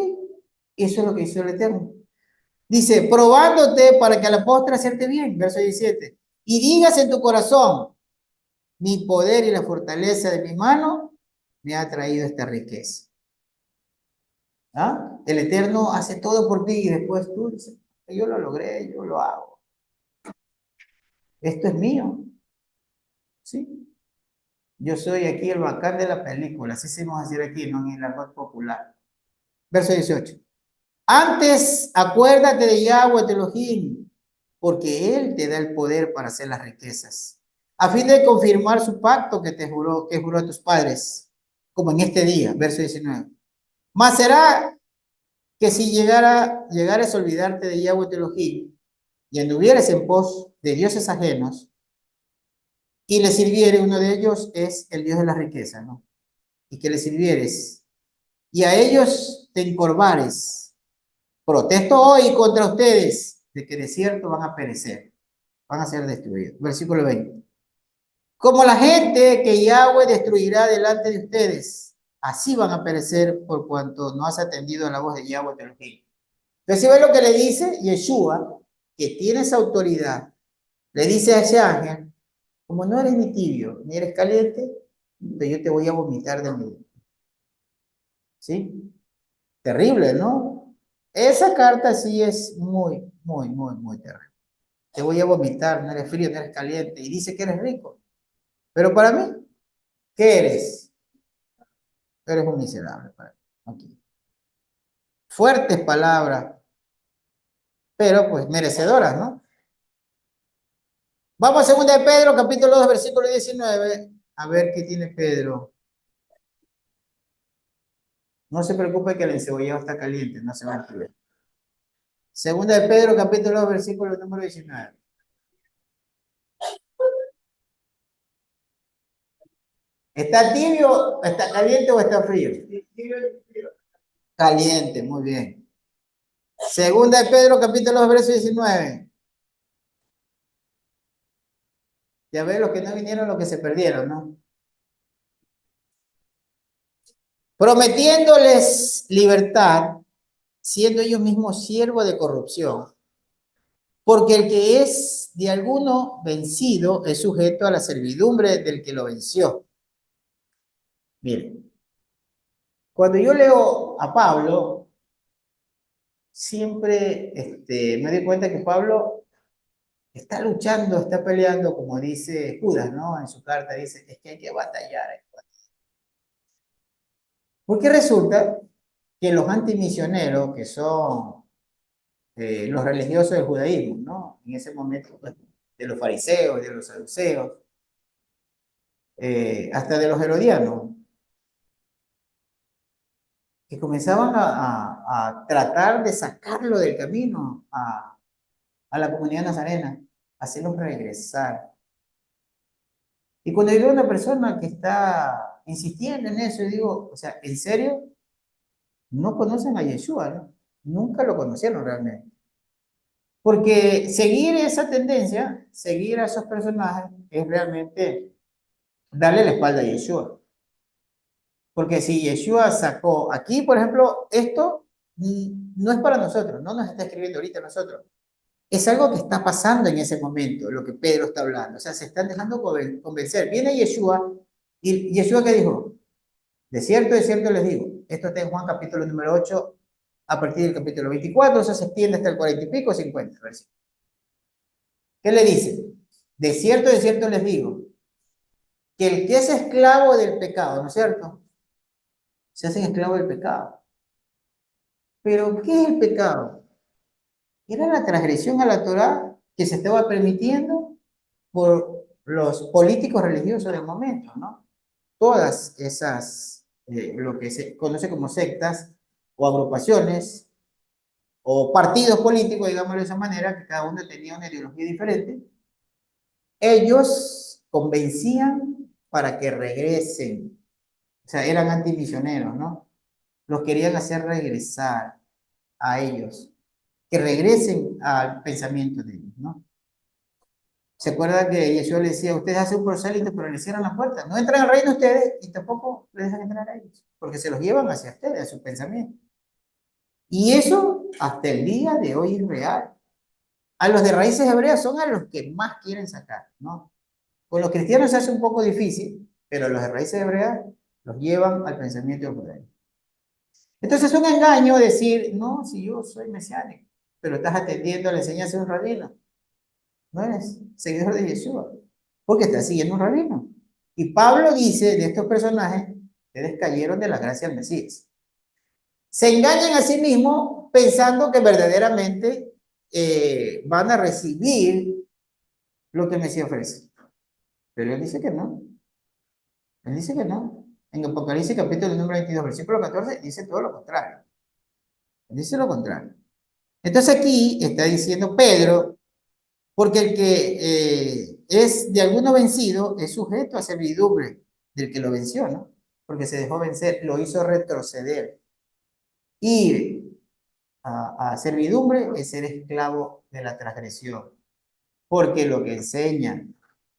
Eso es lo que hizo el Eterno. Dice, probándote para que a la postre hacerte bien, verso 17. Y digas en tu corazón, mi poder y la fortaleza de mi mano me ha traído esta riqueza. ¿Ah? El Eterno hace todo por ti y después tú dices, yo lo logré, yo lo hago. Esto es mío. ¿Sí? Yo soy aquí el bacán de la película, así se vamos a decir aquí, no en el argot popular. Verso 18. Antes, acuérdate de Yahweh de Elohim, porque Él te da el poder para hacer las riquezas, a fin de confirmar su pacto que juró a tus padres, como en este día, verso 19. Mas será que si llegares a olvidarte de Yahweh de Elohim y anduvieres en pos de dioses ajenos y le sirviere, uno de ellos es el Dios de la riqueza, ¿no? Y que le sirvieres y a ellos te encorvares. Protesto hoy contra ustedes de que de cierto van a perecer, van a ser destruidos. Versículo 20. Como la gente que Yahweh destruirá delante de ustedes, así van a perecer por cuanto no has atendido a la voz de Yahweh de Elohim. Entonces, ¿ve lo que le dice Yeshua? Que tiene esa autoridad. Le dice a ese ángel, como no eres ni tibio, ni eres caliente, pues yo te voy a vomitar de mí. ¿Sí? Terrible, ¿no? Esa carta sí es muy, muy, muy, muy terrible. Te voy a vomitar, no eres frío, no eres caliente. Y dice que eres rico. Pero para mí, ¿qué eres? Eres un miserable para mí. Okay. Fuertes palabras, pero pues merecedoras, ¿no? Vamos a 2 de Pedro, capítulo 2, versículo 19. A ver qué tiene Pedro. No se preocupe que el encebollado está caliente, no se va a enfriar. 2 de Pedro, capítulo 2, versículo número 19. ¿Está tibio, está caliente o está frío? Caliente, muy bien. 2 de Pedro, capítulo 2, verso 19. Ya ves, los que no vinieron, los que se perdieron, ¿no? Prometiéndoles libertad, siendo ellos mismos siervos de corrupción. Porque el que es de alguno vencido es sujeto a la servidumbre del que lo venció. Miren, cuando yo leo a Pablo, siempre me doy cuenta que Pablo está luchando, está peleando, como dice Judas, ¿no? En su carta dice, es que hay que batallar. Porque resulta que los antimisioneros, que son los religiosos del judaísmo, ¿no? En ese momento, pues, de los fariseos, de los saduceos, hasta de los herodianos, que comenzaban a tratar de sacarlo del camino a la comunidad nazarena, hacerlos regresar. Y cuando yo veo a una persona que está insistiendo en eso, yo digo, o sea, ¿en serio? No conocen a Yeshua, ¿no? Nunca lo conocieron realmente. Porque seguir esa tendencia, seguir a esos personajes, es realmente darle la espalda a Yeshua. Porque si Yeshua sacó aquí, por ejemplo, esto no es para nosotros, no nos está escribiendo ahorita a nosotros. Es algo que está pasando en ese momento, lo que Pedro está hablando. O sea, se están dejando convencer. Viene Yeshua y Yeshua ¿qué dijo? De cierto les digo. Esto está en Juan capítulo número 8, a partir del capítulo 24, eso se extiende hasta el 40 y pico, 50 versículos. ¿Qué le dice? De cierto les digo, que el que es esclavo del pecado, ¿no es cierto? Se hace esclavo del pecado. Pero, ¿qué es el pecado? Era la transgresión a la Torá que se estaba permitiendo por los políticos religiosos del momento, ¿no? Todas esas, lo que se conoce como sectas o agrupaciones o partidos políticos, digámoslo de esa manera, que cada uno tenía una ideología diferente, ellos convencían para que regresen, o sea, eran antimisioneros, ¿no? Los querían hacer regresar a ellos, que regresen al pensamiento de ellos, ¿no? ¿Se acuerda que Yeshua le decía, ustedes hacen un prosélito, pero le cierran las puertas? No entran al reino ustedes y tampoco les dejan entrar a ellos, porque se los llevan hacia ustedes, a su pensamiento. Y eso hasta el día de hoy es real. A los de raíces hebreas son a los que más quieren sacar, ¿no? Con los cristianos se hace un poco difícil, pero los de raíces hebreas los llevan al pensamiento judaico. Entonces es un engaño decir, no, si yo soy mesiánico, pero estás atendiendo a la enseñanza de un rabino. No eres seguidor de Yeshua, porque estás siguiendo un rabino. Y Pablo dice de estos personajes, ustedes cayeron de la gracia del Mesías. Se engañan a sí mismos pensando que verdaderamente van a recibir lo que el Mesías ofrece. Pero él dice que no. Él dice que no. En Apocalipsis capítulo número 22, versículo 14, dice todo lo contrario. Él dice lo contrario. Entonces aquí está diciendo Pedro, porque el que es de alguno vencido es sujeto a servidumbre del que lo venció, ¿no? Porque se dejó vencer, lo hizo retroceder. Ir a servidumbre es ser esclavo de la transgresión, porque lo que enseña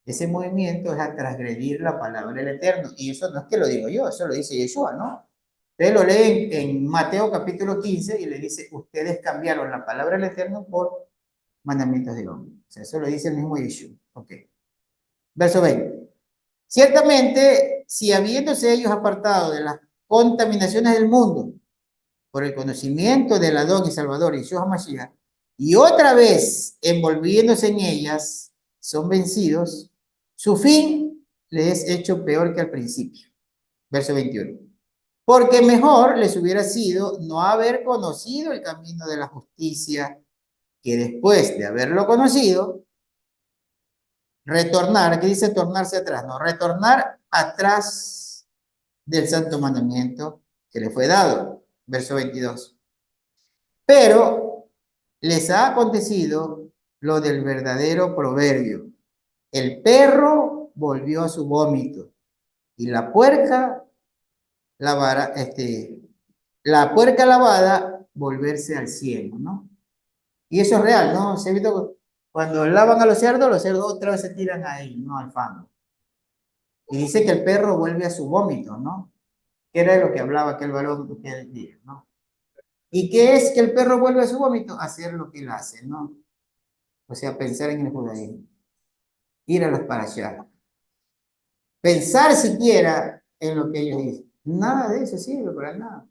ese movimiento es a transgredir la palabra del Eterno. Y eso no es que lo digo yo, eso lo dice Yeshua, ¿no? Ustedes lo leen en Mateo capítulo 15 y le dice, ustedes cambiaron la palabra del Eterno por mandamientos de hombre. O sea, eso lo dice el mismo Yeshua. Ok. Verso 20. Ciertamente, si habiéndose ellos apartado de las contaminaciones del mundo por el conocimiento del Adón y Salvador Yeshua HaMashiach, y otra vez envolviéndose en ellas, son vencidos, su fin les es hecho peor que al principio. Verso 21. Porque mejor les hubiera sido no haber conocido el camino de la justicia, que después de haberlo conocido, retornar, ¿qué dice tornarse atrás? No, retornar atrás del santo mandamiento que le fue dado. Verso 22. Pero les ha acontecido lo del verdadero proverbio. El perro volvió a su vómito y la puerca lavada volverse al cielo, ¿no? Y eso es real, ¿no? Se ha visto cuando lavan a los cerdos otra vez se tiran ahí, ¿no? Al fango. Y dice que el perro vuelve a su vómito, ¿no? Que era de lo que hablaba aquel varón aquel día, ¿no? ¿Y qué es que el perro vuelve a su vómito? Hacer lo que él hace, ¿no? O sea, pensar en el judaísmo, ir a los parashá, pensar siquiera en lo que ellos dicen. Nada de eso sirve para nada.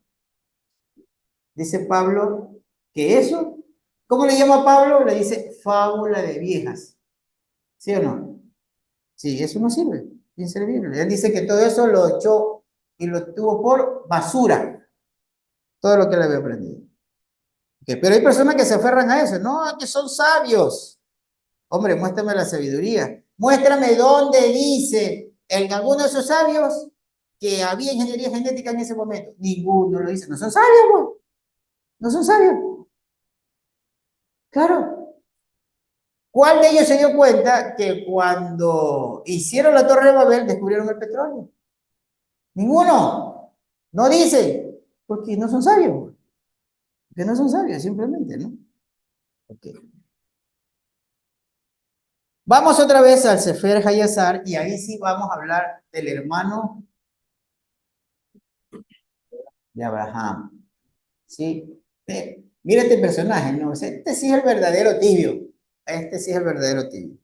Dice Pablo que eso, ¿cómo le llama Pablo? Le dice fábula de viejas. ¿Sí o no? Sí, eso no sirve, inservible. Él dice que todo eso lo echó y lo tuvo por basura, todo lo que él había aprendido. Okay, pero hay personas que se aferran a eso, no, que son sabios. Hombre, muéstrame la sabiduría. Muéstrame dónde dice en alguno de esos sabios que había ingeniería genética en ese momento. Ninguno lo dice. No son sabios, pues. No son sabios. Claro. ¿Cuál de ellos se dio cuenta que cuando hicieron la Torre de Babel descubrieron el petróleo? Ninguno. No dice. Porque no son sabios. Porque no son sabios, simplemente, ¿no? Okay. Vamos otra vez al Sefer Hayazar y ahí sí vamos a hablar del hermano de Abraham. ¿Sí? Mira este personaje, ¿no? Este sí es el verdadero tibio. Este sí es el verdadero tibio.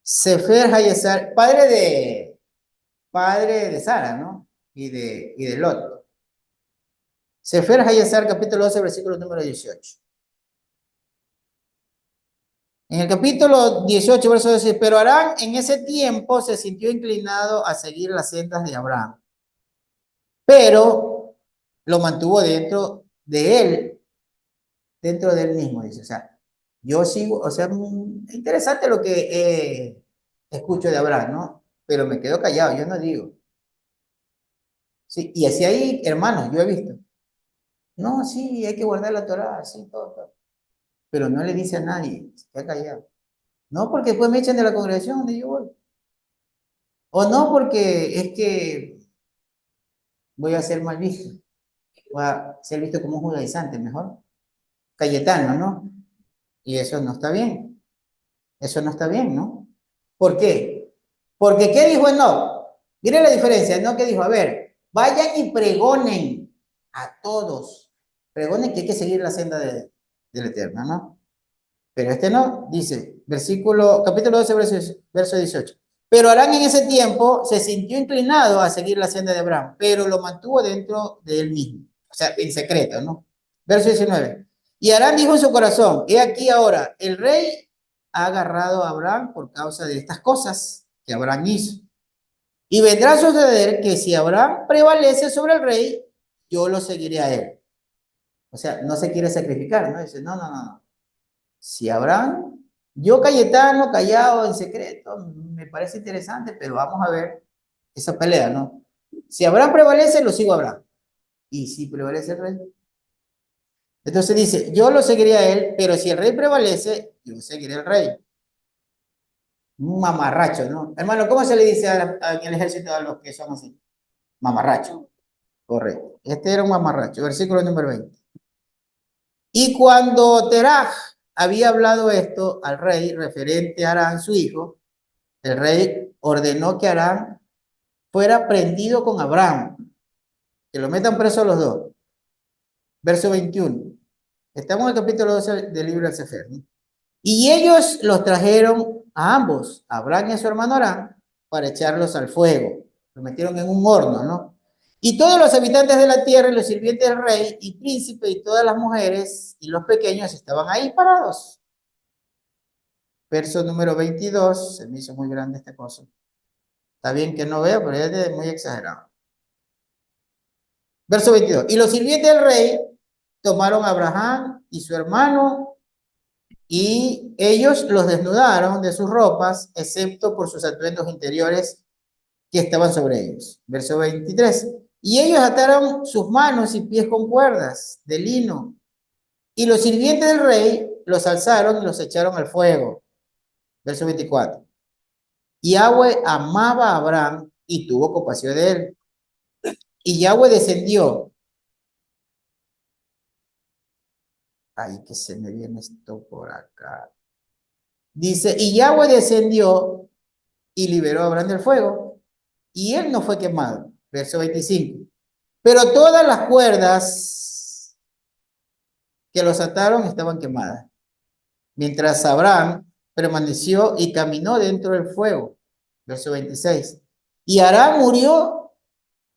Sefer Hayazar, padre de Sara, ¿no? Y de Lot. Sefer Hayazar, capítulo 12, versículo número 18. En el capítulo 18, verso 12, pero Aram en ese tiempo se sintió inclinado a seguir las sendas de Abraham, pero lo mantuvo dentro de él mismo, dice. O sea, yo sigo, o sea, es interesante lo que escucho de Abraham, ¿no? Pero me quedo callado, yo no digo. Sí, y así hay hermanos, yo he visto. No, sí, hay que guardar la Torá, sí, todo, todo. Pero no le dice a nadie, se queda callado. No porque después me echan de la congregación donde yo voy. O no porque es que voy a ser mal visto. Voy a ser visto como un judaizante, mejor. Cayetano, ¿no? Y eso no está bien. Eso no está bien, ¿no? ¿Por qué? Porque ¿qué dijo Enoch? Miren la diferencia, ¿no? Que dijo, a ver, vayan y pregonen a todos. Pregonen que hay que seguir la senda del Eterno, ¿no? Pero este no, dice, capítulo 12, verso 18. Pero Arán en ese tiempo se sintió inclinado a seguir la senda de Abraham, pero lo mantuvo dentro de él mismo, o sea, en secreto, ¿no? Verso 19. Y Arán dijo en su corazón, he aquí ahora, el rey ha agarrado a Abraham por causa de estas cosas que Abraham hizo. Y vendrá a suceder que si Abraham prevalece sobre el rey, yo lo seguiré a él. O sea, no se quiere sacrificar, ¿no? Dice, no, no, no, no. Si Abraham, yo Cayetano, callado, en secreto, me parece interesante, pero vamos a ver esa pelea, ¿no? Si Abraham prevalece, lo sigo a Abraham. Y si prevalece el rey. Entonces dice, yo lo seguiré a él, pero si el rey prevalece, yo seguiré al rey. Un mamarracho, ¿no? Hermano, ¿cómo se le dice en el ejército a los que son así? Mamarracho. Correcto. Este era un mamarracho. Versículo número 20. Y cuando Teraj había hablado esto al rey referente a Arán, su hijo, el rey ordenó que Arán fuera prendido con Abraham, que lo metan preso a los dos. Verso 21. Estamos en el capítulo 12 del libro del Sefer, ¿no? Y ellos los trajeron a ambos, a Abraham y a su hermano Arán, para echarlos al fuego. Los metieron en un horno, ¿no? Y todos los habitantes de la tierra, y los sirvientes del rey, y príncipe, y todas las mujeres, y los pequeños estaban ahí parados. Verso número 22, se me hizo muy grande esta cosa. Está bien que no vea, pero es muy exagerado. Verso 22. Y los sirvientes del rey tomaron a Abraham y su hermano y ellos los desnudaron de sus ropas, excepto por sus atuendos interiores que estaban sobre ellos. Verso 23. Y ellos ataron sus manos y pies con cuerdas de lino. Y los sirvientes del rey los alzaron y los echaron al fuego. Verso 24. Y Yahweh amaba a Abraham y tuvo compasión de él. Y Yahweh descendió. Ay, que se me viene esto por acá. Dice, y Yahweh descendió y liberó a Abraham del fuego, y él no fue quemado. Verso 25. Pero todas las cuerdas que los ataron estaban quemadas, mientras Abraham permaneció y caminó dentro del fuego. Verso 26. Y Abraham murió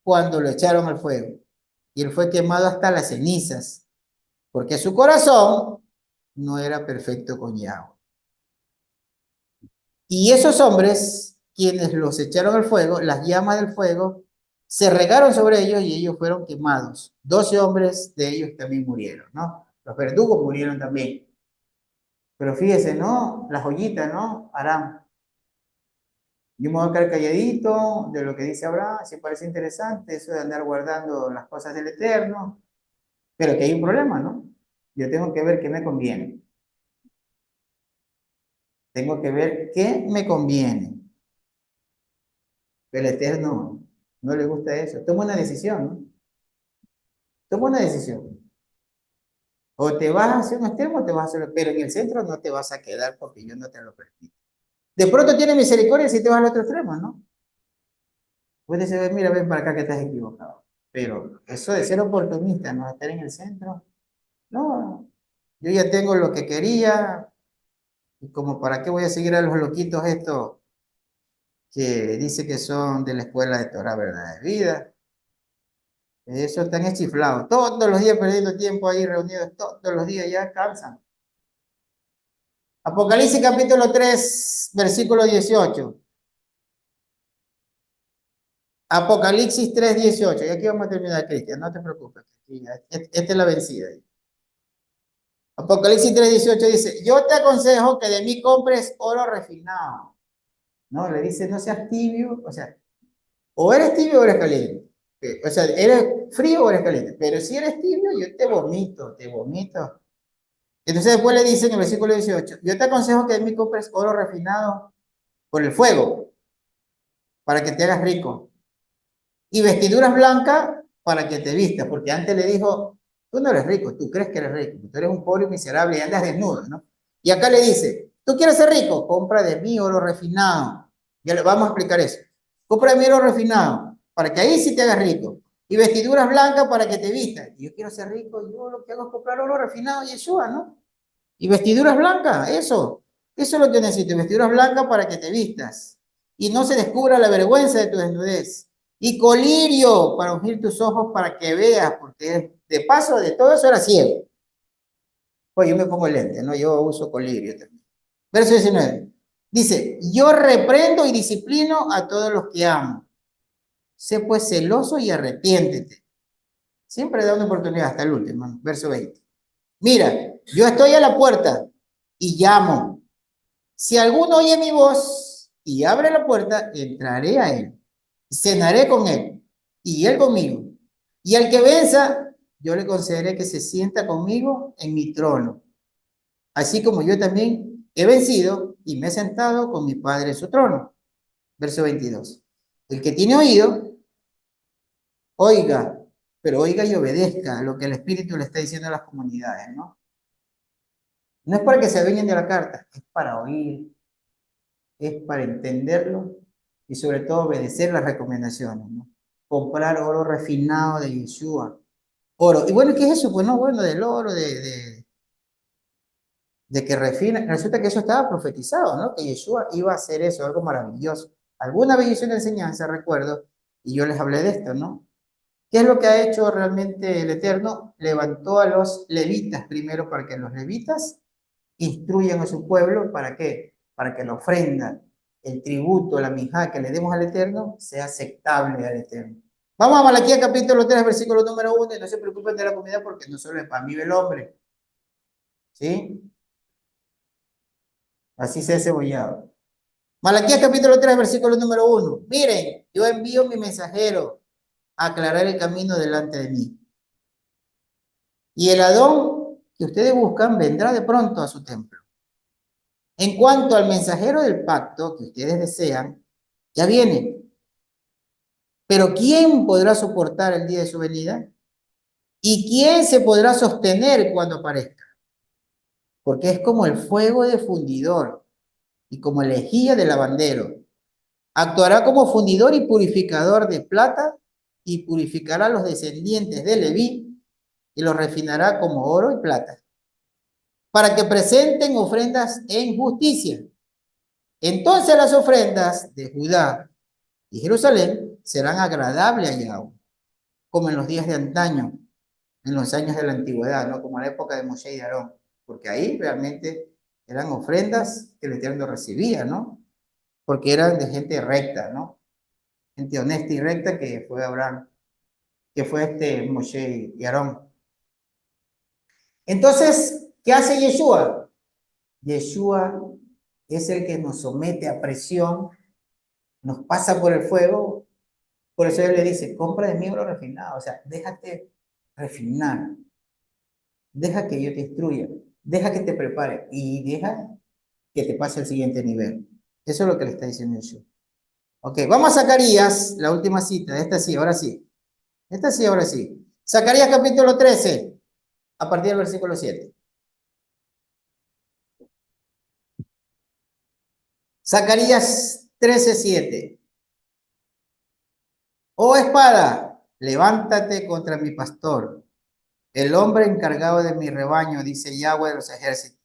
cuando lo echaron al fuego, y él fue quemado hasta las cenizas, porque su corazón no era perfecto con Yahweh. Y esos hombres, quienes los echaron al fuego, las llamas del fuego, se regaron sobre ellos y ellos fueron quemados. 12 hombres de ellos también murieron, ¿no? Los verdugos murieron también. Pero fíjese, ¿no? La joyita, ¿no? Aram. Yo me voy a quedar calladito de lo que dice Abraham, si parece interesante eso de andar guardando las cosas del Eterno, pero que hay un problema, ¿no? Yo tengo que ver qué me conviene. Tengo que ver qué me conviene. Pero el Eterno no le gusta eso. Toma una decisión, ¿no? Toma una decisión. O te vas hacia un extremo o te vas a hacer, pero en el centro no te vas a quedar porque yo no te lo permito. De pronto tiene misericordia si te vas al otro extremo, ¿no? Puedes decir, mira, ven para acá que estás equivocado. Pero eso de ser oportunista, no estar en el centro, no. Yo ya tengo lo que quería, y como para qué voy a seguir a los loquitos estos que dice que son de la escuela de Torah, verdad de vida. Eso están chiflados. Todos los días perdiendo tiempo ahí reunidos, todos los días ya cansan. Apocalipsis capítulo 3, versículo 18. Apocalipsis 3, 18. Y aquí vamos a terminar, Cristian, no te preocupes. Esta es la vencida. Apocalipsis 3, 18 dice, yo te aconsejo que de mí compres oro refinado. No, le dice, no seas tibio, o sea, o eres tibio o eres caliente. O sea, eres frío o eres caliente. Pero si eres tibio, yo te vomito, te vomito. Entonces después le dice en el versículo 18, yo te aconsejo que de mí compres oro refinado por el fuego, para que te hagas rico. Y vestiduras blancas para que te vistas, porque antes le dijo, tú no eres rico, tú crees que eres rico, tú eres un pobre y miserable y andas desnudo, ¿no? Y acá le dice, ¿tú quieres ser rico? Compra de mí oro refinado. Ya le vamos a explicar eso. Compra de mí oro refinado, para que ahí sí te hagas rico. Y vestiduras blancas para que te vistas. Y yo quiero ser rico, yo lo que hago es comprar oro refinado y Yeshua, ¿no? Y vestiduras blancas, eso es lo que necesito, vestiduras blancas para que te vistas y no se descubra la vergüenza de tu desnudez. Y colirio para ungir tus ojos para que veas, porque de paso de todo eso era ciego. Pues yo me pongo lente, ¿no? Yo uso colirio también. Verso 19. Dice, yo reprendo y disciplino a todos los que amo. Sé pues celoso y arrepiéntete. Siempre da una oportunidad hasta el último, ¿no? Verso 20. Mira, yo estoy a la puerta y llamo. Si alguno oye mi voz y abre la puerta, entraré a él, cenaré con él y él conmigo. Y al que venza, yo le concederé que se sienta conmigo en mi trono, así como yo también he vencido y me he sentado con mi Padre en su trono. Verso 22. El que tiene oído, oiga, pero oiga y obedezca a lo que el Espíritu le está diciendo a las comunidades, ¿no? No es para que se adueñen de la carta, es para oír, es para entenderlo y sobre todo obedecer las recomendaciones, ¿no? Comprar oro refinado de Yeshua. Oro. Y bueno, ¿qué es eso? Pues no, bueno, del oro, de que refina. Resulta que eso estaba profetizado, ¿no? Que Yeshua iba a hacer eso, algo maravilloso. Alguna vez hice una enseñanza, recuerdo, y yo les hablé de esto, ¿no? ¿Qué es lo que ha hecho realmente el Eterno? Levantó a los levitas primero para que los levitas instruyan a su pueblo, ¿para qué? Para que la ofrenda, el tributo, la mijá que le demos al Eterno sea aceptable al Eterno. Vamos a Malaquías capítulo 3, versículo número 1, y no se preocupen de la comida porque no solo es para mí el hombre, ¿sí? Así sea cebollado. Malaquías capítulo 3, versículo número 1. Miren, yo envío mi mensajero a aclarar el camino delante de mí. Y el Adón que ustedes buscan vendrá de pronto a su templo. En cuanto al mensajero del pacto que ustedes desean, ya viene. Pero ¿quién podrá soportar el día de su venida? ¿Y quién se podrá sostener cuando aparezca? Porque es como el fuego de fundidor y como lejía de lavandero. Actuará como fundidor y purificador de plata y purificará a los descendientes de Leví y los refinará como oro y plata, para que presenten ofrendas en justicia. Entonces las ofrendas de Judá y Jerusalén serán agradables a Yahweh, como en los días de antaño, en los años de la antigüedad, ¿no? Como en la época de Moshe y Aarón, porque ahí realmente eran ofrendas que el Eterno recibía, ¿no? Porque eran de gente recta, ¿no? Gente honesta y recta que fue Abraham, que fue Moshe y Aarón. Entonces, ¿qué hace Yeshua? Yeshua es el que nos somete a presión, nos pasa por el fuego. Por eso él le dice, compra de mí oro refinado, o sea, déjate refinar, deja que yo te instruya, deja que te prepare y deja que te pase al siguiente nivel. Eso es lo que le está diciendo Jesús. Ok, vamos a Zacarías, la última cita, esta sí, ahora sí. Esta sí, ahora sí. Zacarías capítulo 13, a partir del versículo 7. Zacarías 13:7. Oh espada, levántate contra mi pastor, el hombre encargado de mi rebaño, dice Yahweh de los ejércitos.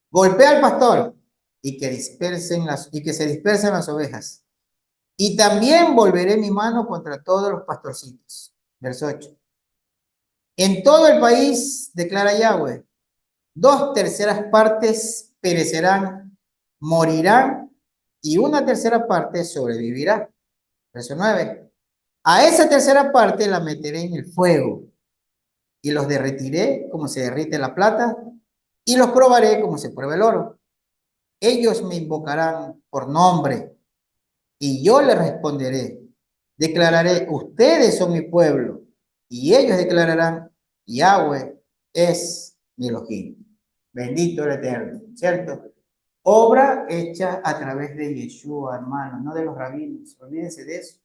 Golpea al pastor y que se dispersen las ovejas. Y también volveré mi mano contra todos los pastorcitos. Verso 8. En todo el país, declara Yahweh, 2/3 perecerán, morirán, y 1/3 sobrevivirá. Verso 9. A esa 1/3 la meteré en el fuego, y los derretiré como se derrite la plata, y los probaré como se prueba el oro. Ellos me invocarán por nombre, y yo les responderé. Declararé, ustedes son mi pueblo, y ellos declararán, Yahweh es mi Elohim. Bendito el Eterno, ¿cierto? Obra hecha a través de Yeshua, hermano, no de los rabinos. Olvídense de eso.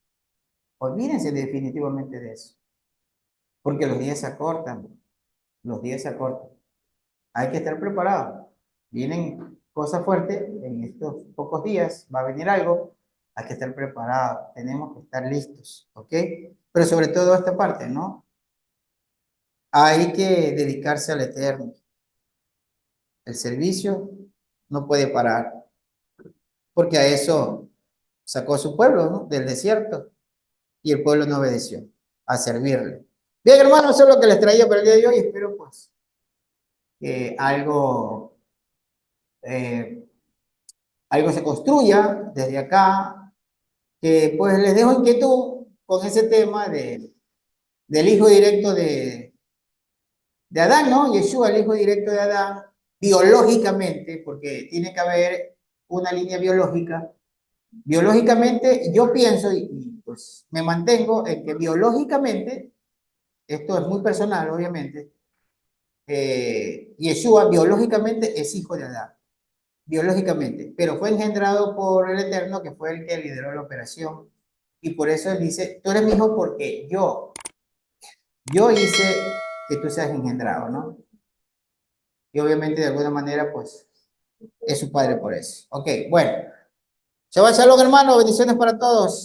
Olvídense definitivamente de eso. Porque los días se acortan. Los días se acortan. Hay que estar preparado. Vienen cosas fuertes en estos pocos días. Va a venir algo. Hay que estar preparado. Tenemos que estar listos. ¿Ok? Pero sobre todo esta parte, ¿no? Hay que dedicarse al Eterno. El servicio no puede parar. Porque a eso sacó a su pueblo, ¿no? Del desierto. Y el pueblo no obedeció a servirle. Bien, hermanos, eso es lo que les traía para el día de hoy. Espero, pues, que eh, algo se construya desde acá, que pues les dejo inquietud con ese tema del hijo directo de Adán, ¿no? Yeshua, el hijo directo de Adán, biológicamente, porque tiene que haber una línea biológica. Biológicamente, yo pienso pues me mantengo en que biológicamente, esto es muy personal, obviamente, Yeshua biológicamente es hijo de Adán, biológicamente, pero fue engendrado por el Eterno, que fue el que lideró la operación, y por eso él dice, tú eres mi hijo porque yo hice que tú seas engendrado, ¿no? Y obviamente de alguna manera, pues, es su padre por eso. Ok, bueno. Shabbat shalom, hermano, bendiciones para todos.